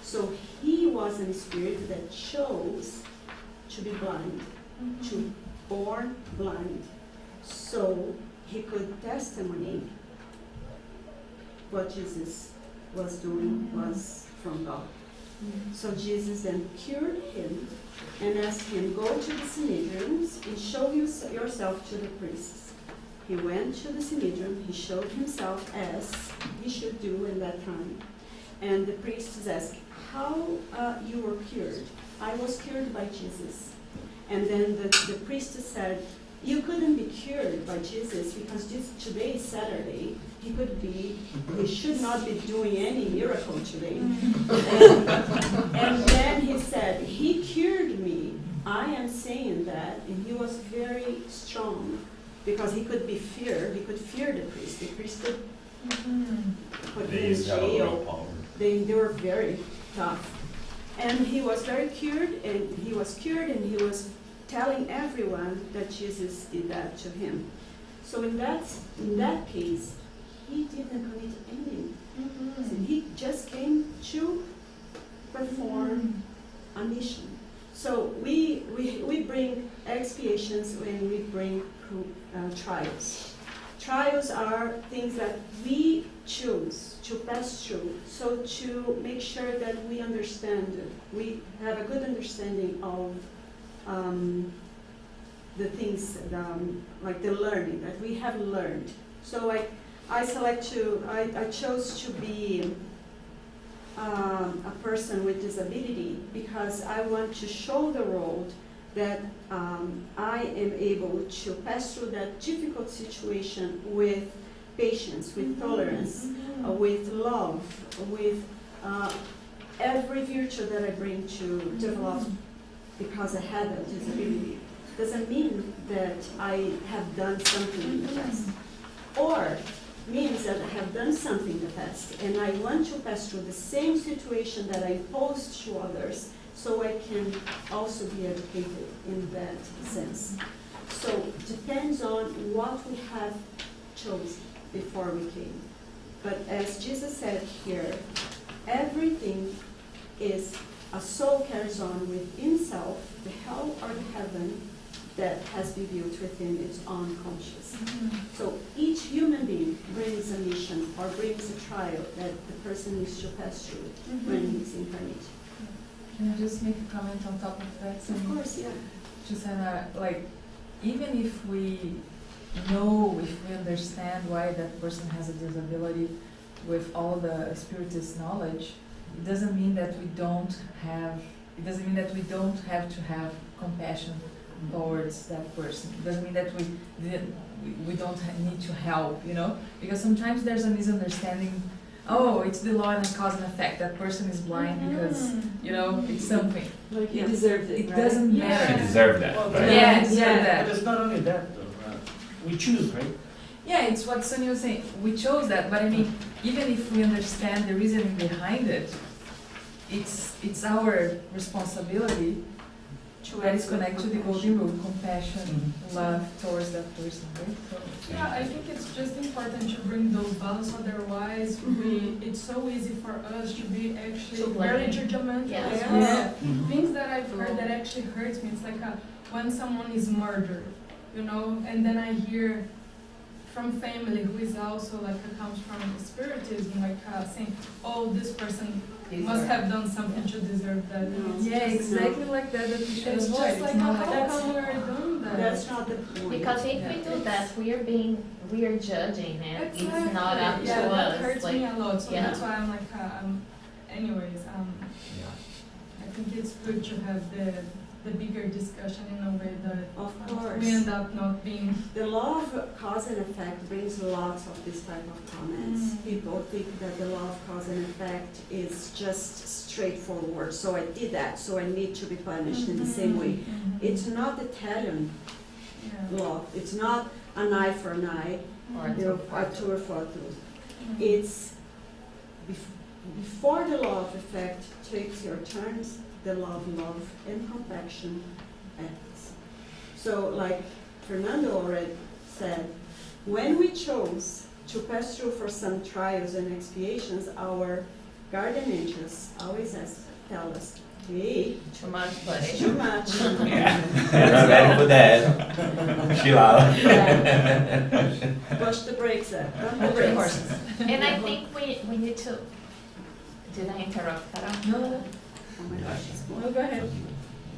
So he was in spirit that chose to be blind, to born blind, so he could testimony what Jesus was doing was from God. So Jesus then cured him and asked him, "Go to the Sanhedrin and show yourself to the priests." He went to the Sanhedrin, he showed himself as he should do in that time. And the priests asked, "How you were cured?" "I was cured by Jesus." And then the priest said, "You couldn't be cured by Jesus because today is Saturday. He should not be doing any miracle today." And then he said, "He cured me. I am saying that." And he was very strong because he could be feared. He could fear the priest. The priest could put him in jail. They were very tough. And he was very cured, and he was telling everyone that Jesus did that to him. So in that case, he didn't commit any. So he just came to perform a mission. So we bring expiations when we bring trials. Trials are things that we choose to pass through, so to make sure that we understand it. We have a good understanding of the things, like the learning that we have learned. So I chose to be a person with disability because I want to show the world that I am able to pass through that difficult situation with patience, with tolerance, with love, with every virtue that I bring to develop because I had a disability doesn't mean that I have done something in the past. Or means that I have done something in the past and I want to pass through the same situation that I imposed to others so I can also be educated in that sense. So it depends on what we have chosen before we came. But as Jesus said here, everything is, a soul carries on within itself the hell or the heaven that has been built within its own conscious. So each human being brings a mission or brings a trial that the person needs to pass through when he's incarnated. Can I just make a comment on top of that? Of course, yeah. Susanna, like, even if we know, if we understand why that person has a disability with all the Spiritist knowledge, it doesn't mean that we don't have to have compassion towards that person. It doesn't mean that we don't need to help, you know? Because sometimes there's a misunderstanding. Oh, it's the law and cause and effect. That person is blind because, you know, it's something. Like he deserved it, It right? doesn't She matter. deserved that. Well, Right? Yeah, yeah. yeah. But it's not only that, though. We choose, right? Yeah, it's what Sonia was saying. We chose that, but I mean, even if we understand the reasoning behind it, it's our responsibility that is connected to the golden rule: compassion, love towards that person, right? So, Yeah, I think it's just important to bring those values, otherwise it's so easy for us to be actually To very blame. judgmental. Yes. Yeah. Things that I've heard that actually hurts me, it's like when someone is murdered, you know, and then I hear from family who is also like comes from Spiritism, like saying, oh, this person must have done something to deserve that. And it's yeah, just- exactly like that. That we should It's avoid. just It's like, not how like come we're doing that? That's not the point. Because if we do that, we are judging it. It's not up to Yeah, that us. hurts Like, me a lot. So yeah. that's why I'm like, anyways, I think it's good to have the bigger discussion in a way that Of course. we end up not being. The law of cause and effect brings lots of this type of comments. People think that the law of cause and effect is just straightforward. So I did that, so I need to be punished in the same way. It's not Italian Yeah. law. It's not an eye for an eye, or a tooth for a tooth. It's before the law of effect takes your turns, the law of love and compassion acts. So like Fernando already said, when we chose to pass through for some trials and expiations, our guardian angels always tell us, hey, too much it's punishment. too much. Yeah, I'm not ready for that. Chill out. Push the brakes up. Pump the Of brakes. course. And I think we need to. Did I interrupt, Carol? No, Oh my gosh, it's more. no, go ahead.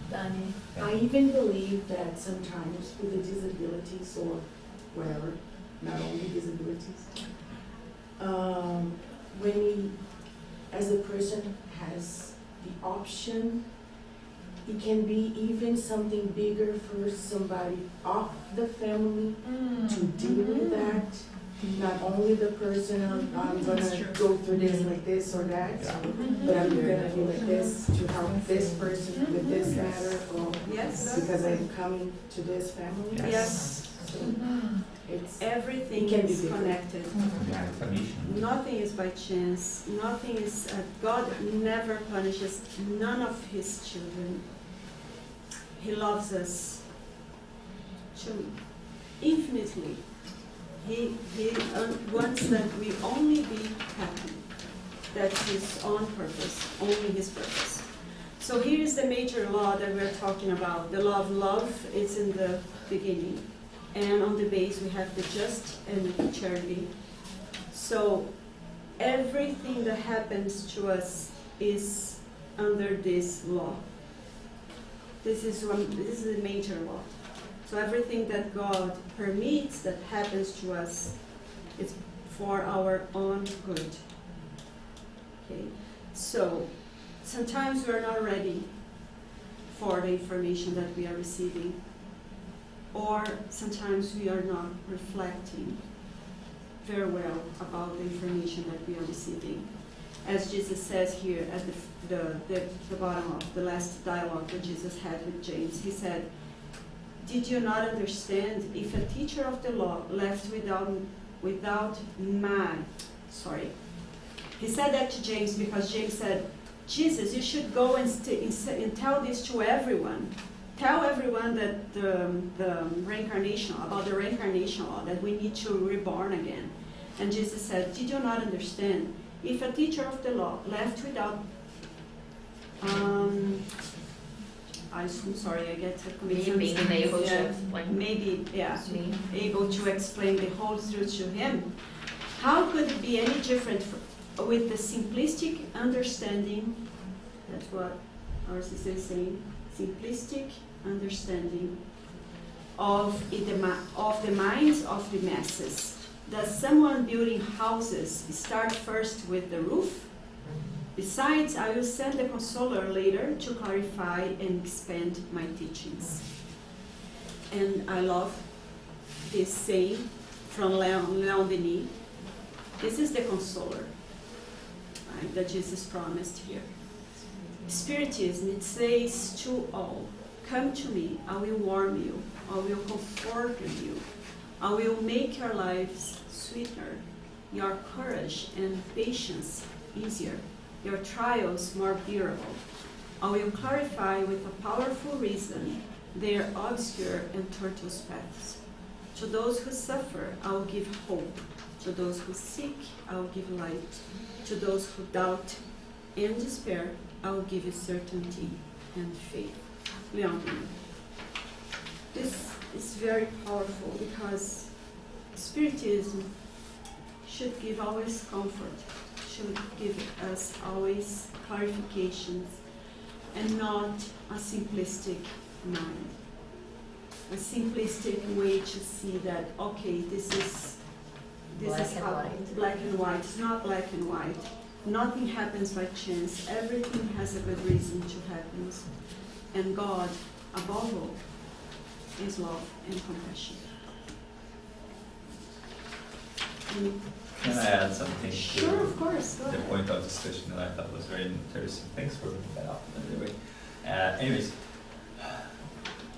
Danny. I even believe that sometimes with the disabilities or whatever, not only disabilities, when he, as a person, has the option, it can be even something bigger for somebody off the family to deal with that. Not only the person, I'm That's gonna true. go through this like this or that, but I'm gonna be like this to help this person with this matter, or Yes. because I'm coming to this family. Yes. So it's Everything It can be is different. connected. Yeah, it's a mission. Nothing is by chance. Nothing is. God never punishes none of His children. He loves us infinitely. He wants that we only be happy. That's His own purpose, only His purpose. So here is the major law that we're talking about. The law of love is in the beginning. And on the base we have the just and the charity. So everything that happens to us is under this law. This is the major law. So everything that God permits that happens to us is for our own good. Okay. So sometimes we're not ready for the information that we are receiving, or sometimes we are not reflecting very well about the information that we are receiving. as Jesus says here at the bottom of the last dialogue that Jesus had with James. He said, "Did you not understand? If a teacher of the law left without He said that to James because James said, Jesus, you should go and tell this to everyone. Tell everyone that the reincarnation, about the reincarnation law, that we need to reborn again. And Jesus said, did you not understand? If a teacher of the law left without, I'm sorry, I get to commit some able to explain the whole truth to him. How could it be any different with the simplistic understanding? That's what our sister is saying. Simplistic understanding of the minds of the masses. Does someone building houses start first with the roof? Besides, I will send the consoler later to clarify and expand my teachings. And I love this saying from Leon Denis. This is the consoler, right, that Jesus promised here. Spiritism, it says to all, come to me, I will warm you, I will comfort you, I will make your lives sweeter, your courage and patience easier, your trials more bearable. I will clarify with a powerful reason their obscure and tortuous paths. To those who suffer, I will give hope. To those who seek, I will give light. To those who doubt and despair, I will give you certainty and faith. Leon, this is very powerful because Spiritism should give always comfort, should give us always clarifications, and not a simplistic mind. A simplistic way to see that, okay, this is how black and white. It's not black and white. Nothing happens by chance. Everything has a good reason to happen. And God, above all, is love and compassion. Can I add something Sure, to of course. Go the ahead. point of discussion that I thought was very interesting? Thanks for bringing that up. Anyway, anyways,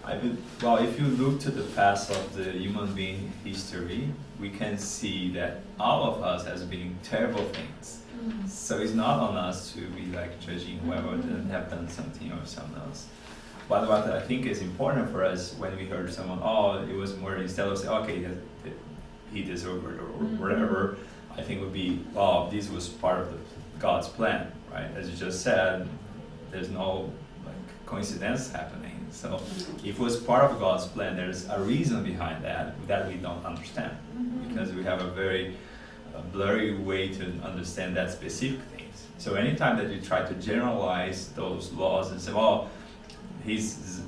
if you look to the past of the human being history, we can see that all of us has been terrible things. So it's not on us to be like judging whoever didn't have done something or someone else. But what I think is important for us when we heard someone, oh, it was murder, instead of saying, okay, he deserved it or whatever, I think would be, well, this was part of God's plan, right? As you just said, there's no coincidence happening. So if it was part of God's plan, there's a reason behind that we don't understand, because we have a very blurry way to understand that specific things. So anytime that you try to generalize those laws and say, well, this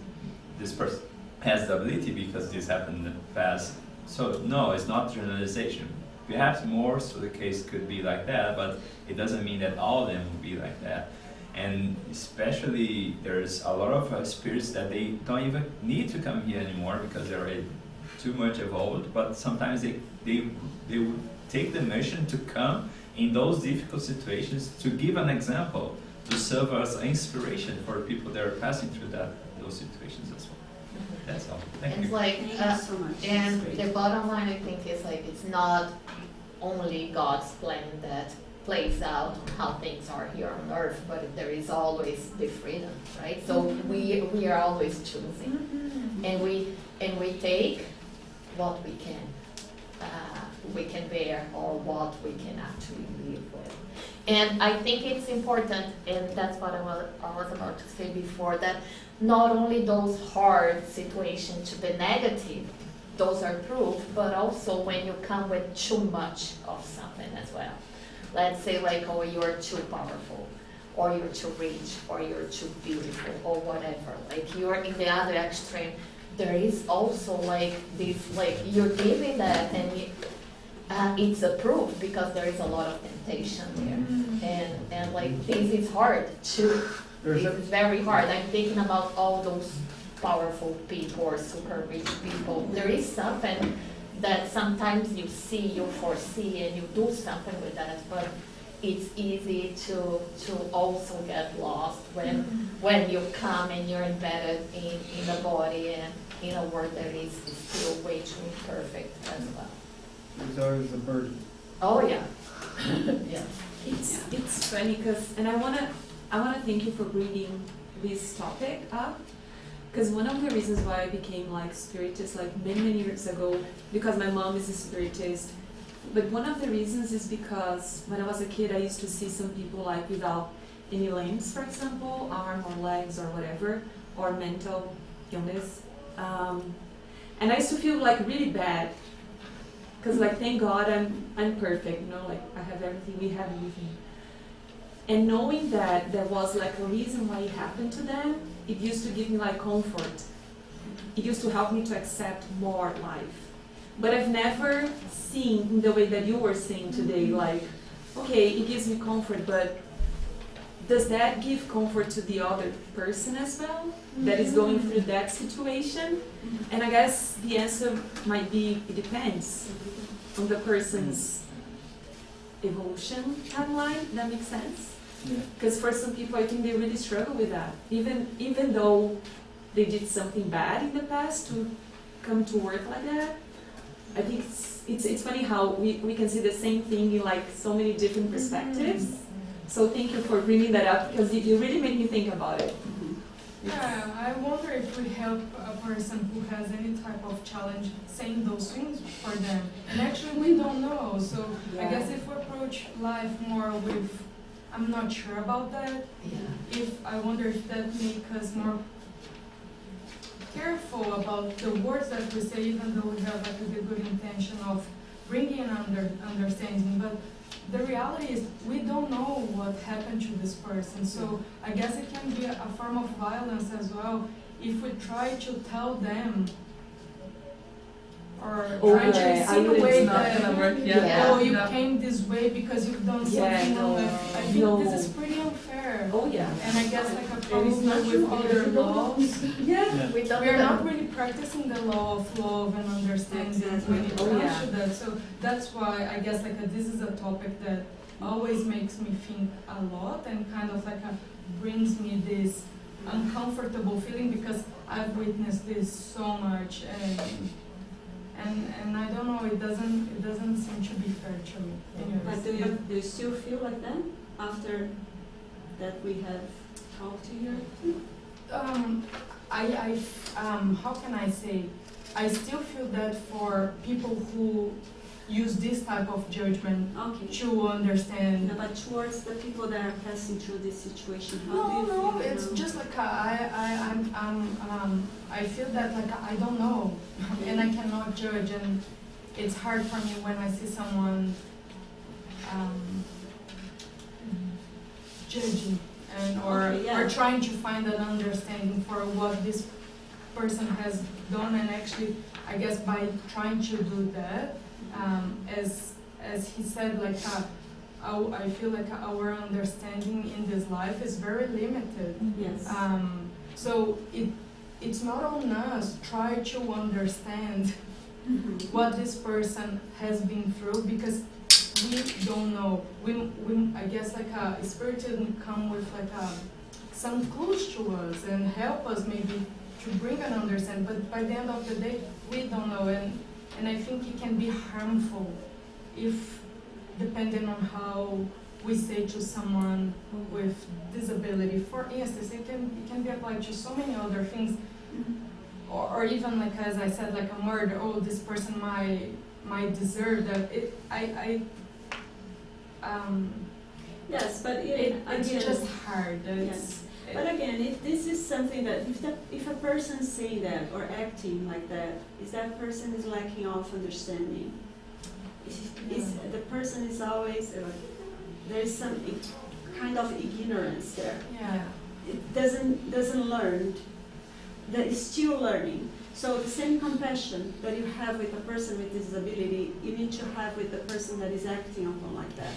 person has the ability because this happened in the past. So no, it's not generalization. Perhaps more so the case could be like that, but it doesn't mean that all of them will be like that. And especially there's a lot of spirits that they don't even need to come here anymore because they're already too much evolved, but sometimes they would take the mission to come in those difficult situations to give an example, to serve as inspiration for people that are passing through those situations as well. That's all. Thank you. It's like, Thank you so much. and That's the great. bottom line I think is like, it's not only God's plan that plays out how things are here on earth, but there is always the freedom, right? So we are always choosing, and we take what we can bear or what we can actually live with. And I think it's important, and that's what I was about to say before, that not only those hard situations to the negative, those are proof, but also when you come with too much of something as well. Let's say like, oh, you're too powerful, or you're too rich, or you're too beautiful, or whatever. Like you're in the other extreme. There is also like this, like you're giving that, and it's a proof because there is a lot of temptation there, and like this is hard too. It's very hard. I'm thinking about all those powerful people or super rich people. There is something that sometimes you see, you foresee, and you do something with that, but it's easy to also get lost when you come and you're embedded in a body and in a world that is still way too imperfect as well. There's always a burden. Oh yeah. Yeah. It's funny because, and I wanna thank you for bringing this topic up, because one of the reasons why I became like Spiritist like many years ago, because my mom is a Spiritist, but one of the reasons is because when I was a kid I used to see some people like without any limbs, for example, arm or legs or whatever, or mental illness, and I used to feel like really bad. Because like, thank God I'm perfect, you know, like I have everything, we have everything. And knowing that there was like a reason why it happened to them, it used to give me like comfort. It used to help me to accept more life. But I've never seen in the way that you were saying today, like, okay, it gives me comfort, but does that give comfort to the other person as well that is going through that situation? And I guess the answer might be, it depends on the person's evolution timeline. That makes sense? Because for some people, I think they really struggle with that. Even though they did something bad in the past to come to work like that, I think it's funny how we can see the same thing in like so many different perspectives. So thank you for bringing that up, because you really made me think about it. Yeah, I wonder if we help a person who has any type of challenge saying those things for them. And actually we don't know. So I guess if we approach life more with, I'm not sure about that. I wonder if that makes us more careful about the words that we say, even though we have like a good intention of bringing understanding. But the reality is we don't know what happened to this person. So I guess it can be a form of violence as well if we try to tell them or try to insinuate that, oh, you came this way because you've done something wrong. I think this is pretty unfair. Oh yeah. And I guess like a problem with other laws. We are not really practicing the law of love and understanding when it comes to that. So that's why I guess like this is a topic that always makes me think a lot and kind of like brings me this uncomfortable feeling, because I've witnessed this so much and I don't know, it doesn't seem to be fair to me. But do you still feel like that after that we have talked to you? How can I say? I still feel that for people who use this type of judgment to understand. No, but towards the people that are passing through this situation, how do you No, feel? it's just like I feel that like I don't know, and I cannot judge, and it's hard for me when I see someone judging or trying to find an understanding for what this person has done, and actually, I guess by trying to do that, as he said, like I feel like our understanding in this life is very limited. Yes. So it's not on us try to understand what this person has been through, because we don't know. I guess like a spirit didn't come with like some clues to us and help us maybe to bring an understanding. But by the end of the day, we don't know, and I think it can be harmful if, depending on how we say to someone with disability. For instance, it can be applied to so many other things, or even like, as I said, like a murder. Oh, this person might deserve that. Yes, but it's again, just hard. But again, if this is something that, if a person is saying that or acting like that, is that person is lacking of understanding. The person is always, there is some kind of ignorance there. Yeah. It doesn't learn, that is still learning. So the same compassion that you have with a person with disability, you need to have with the person that is acting upon like that.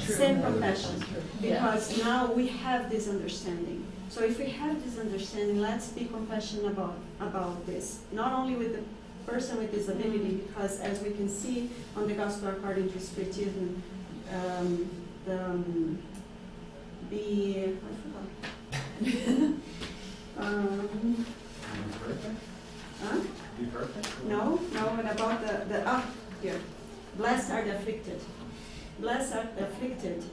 True. Same compassion, because now we have this understanding. So if we have this understanding, let's be compassionate about this. Not only with the person with disability, because as we can see on the Gospel according to Spiritism, I forgot. Huh? Be perfect? No, and about here. Blessed are the afflicted. Blessed are the afflicted.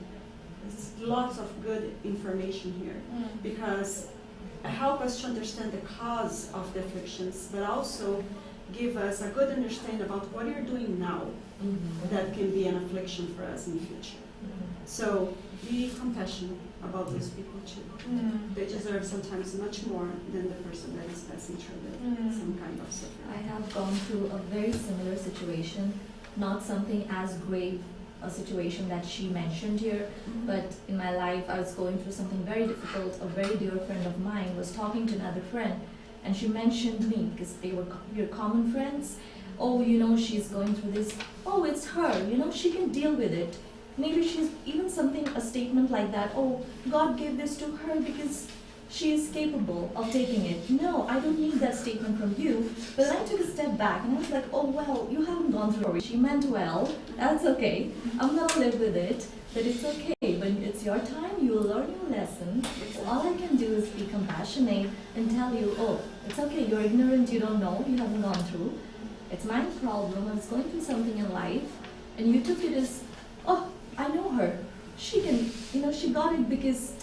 There's lots of good information here because help us to understand the cause of the afflictions, but also give us a good understanding about what you're doing now that can be an affliction for us in the future. So be compassionate about those people too. They deserve sometimes much more than the person that is passing through some kind of suffering. I have gone through a very similar situation, not something as grave a situation that she mentioned here, but in my life I was going through something very difficult. A very dear friend of mine was talking to another friend, and she mentioned me because they were your common friends. Oh, you know, she's going through this. Oh, it's her, you know, she can deal with it. Maybe she's even something, a statement like that. Oh, God gave this to her because she is capable of taking it. No, I don't need that statement from you. But then I took a step back and I was like, oh, well, you haven't gone through it. She meant well. That's okay. I'm going to live with it. But it's okay. When it's your time, you will learn your lesson. So all I can do is be compassionate and tell you, oh, it's okay. You're ignorant. You don't know. You haven't gone through. It's my problem. I was going through something in life. And you took it as, oh, I know her. She can, you know, she got it because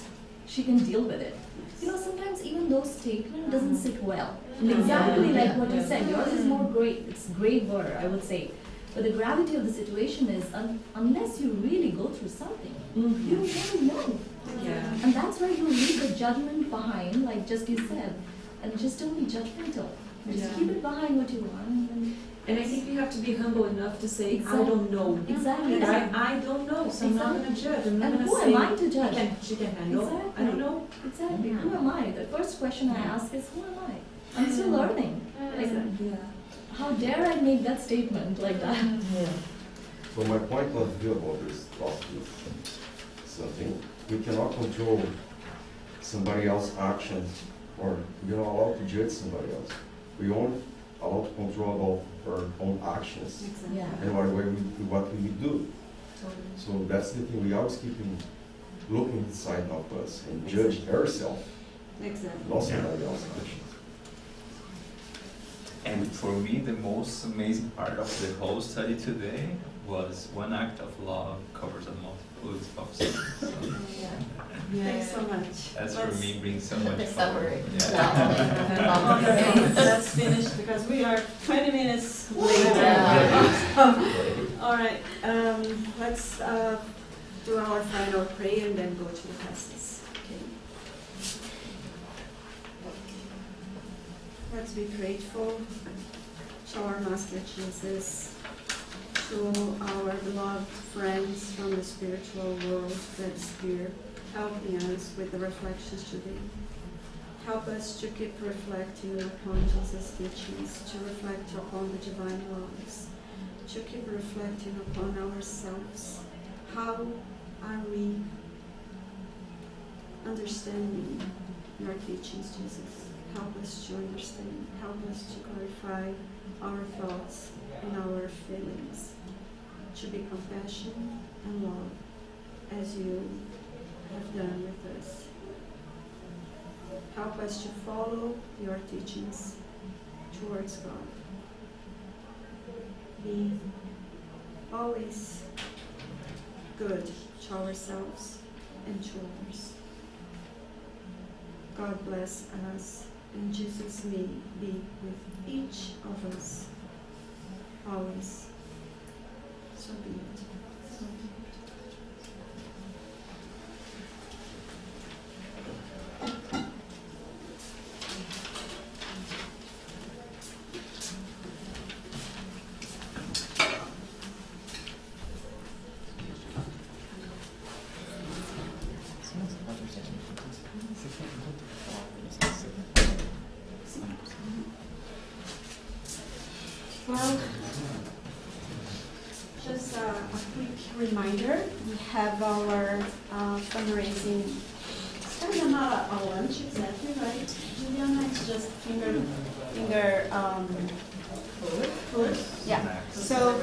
she can deal with it. You know, sometimes even those statements doesn't sit well. Exactly like what you said. Yours is more great. It's graver, I would say. But the gravity of the situation is, unless you really go through something, you don't really know. Yeah. And that's where you leave the judgment behind, like just you said, and just don't be judgmental. Just keep it behind what you want. And I think you have to be humble enough to say, Exactly. I don't know. Exactly. I don't know, so I'm not going to judge. I'm not And going who to say, am I to judge? she can handle. Exactly. I don't know. Exactly. Who am I? The first question I ask is, who am I? I'm still learning. Like, how dare I make that statement like that? So my point of view about this topic is something we cannot control somebody else's actions, or we're not allowed to judge somebody else. We only allowed to control about our own actions Yeah. and what we do. So that's the thing, we always keep looking inside of us and judge ourselves, not somebody else's actions. And for me, the most amazing part of the whole study today was one act of love covers a multitude of sins. So Thanks so much. that's for me brings so much The fun. summary. Okay, let's finish because we are 20 minutes late. All right, let's do our final prayer and then go to the classes. Okay. Let's be grateful to our Master Jesus, to our beloved friends from the spiritual world that's here, helping us with the reflections today. Help us to keep reflecting upon Jesus' teachings, to reflect upon the divine laws, to keep reflecting upon ourselves. How are we understanding your teachings, Jesus? Help us to understand, help us to clarify our thoughts and our feelings, to be compassionate and love as you have done with us. Help us to follow your teachings towards God. Be always good to ourselves and to others. God bless us, and Jesus may be with each of us always. So be it. So be it. Well, just a quick reminder, we have our fundraising, it's kind of not a lunch exactly, right? Juliana, it's just finger food. Yeah. So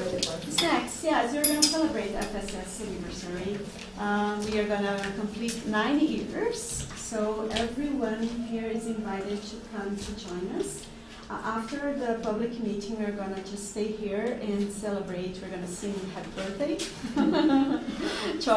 snacks, yeah, as we're going to celebrate FSS anniversary. We are gonna complete 9 years, so everyone here is invited to come to join us. After the public meeting, we're gonna just stay here and celebrate. We're gonna sing happy birthday to our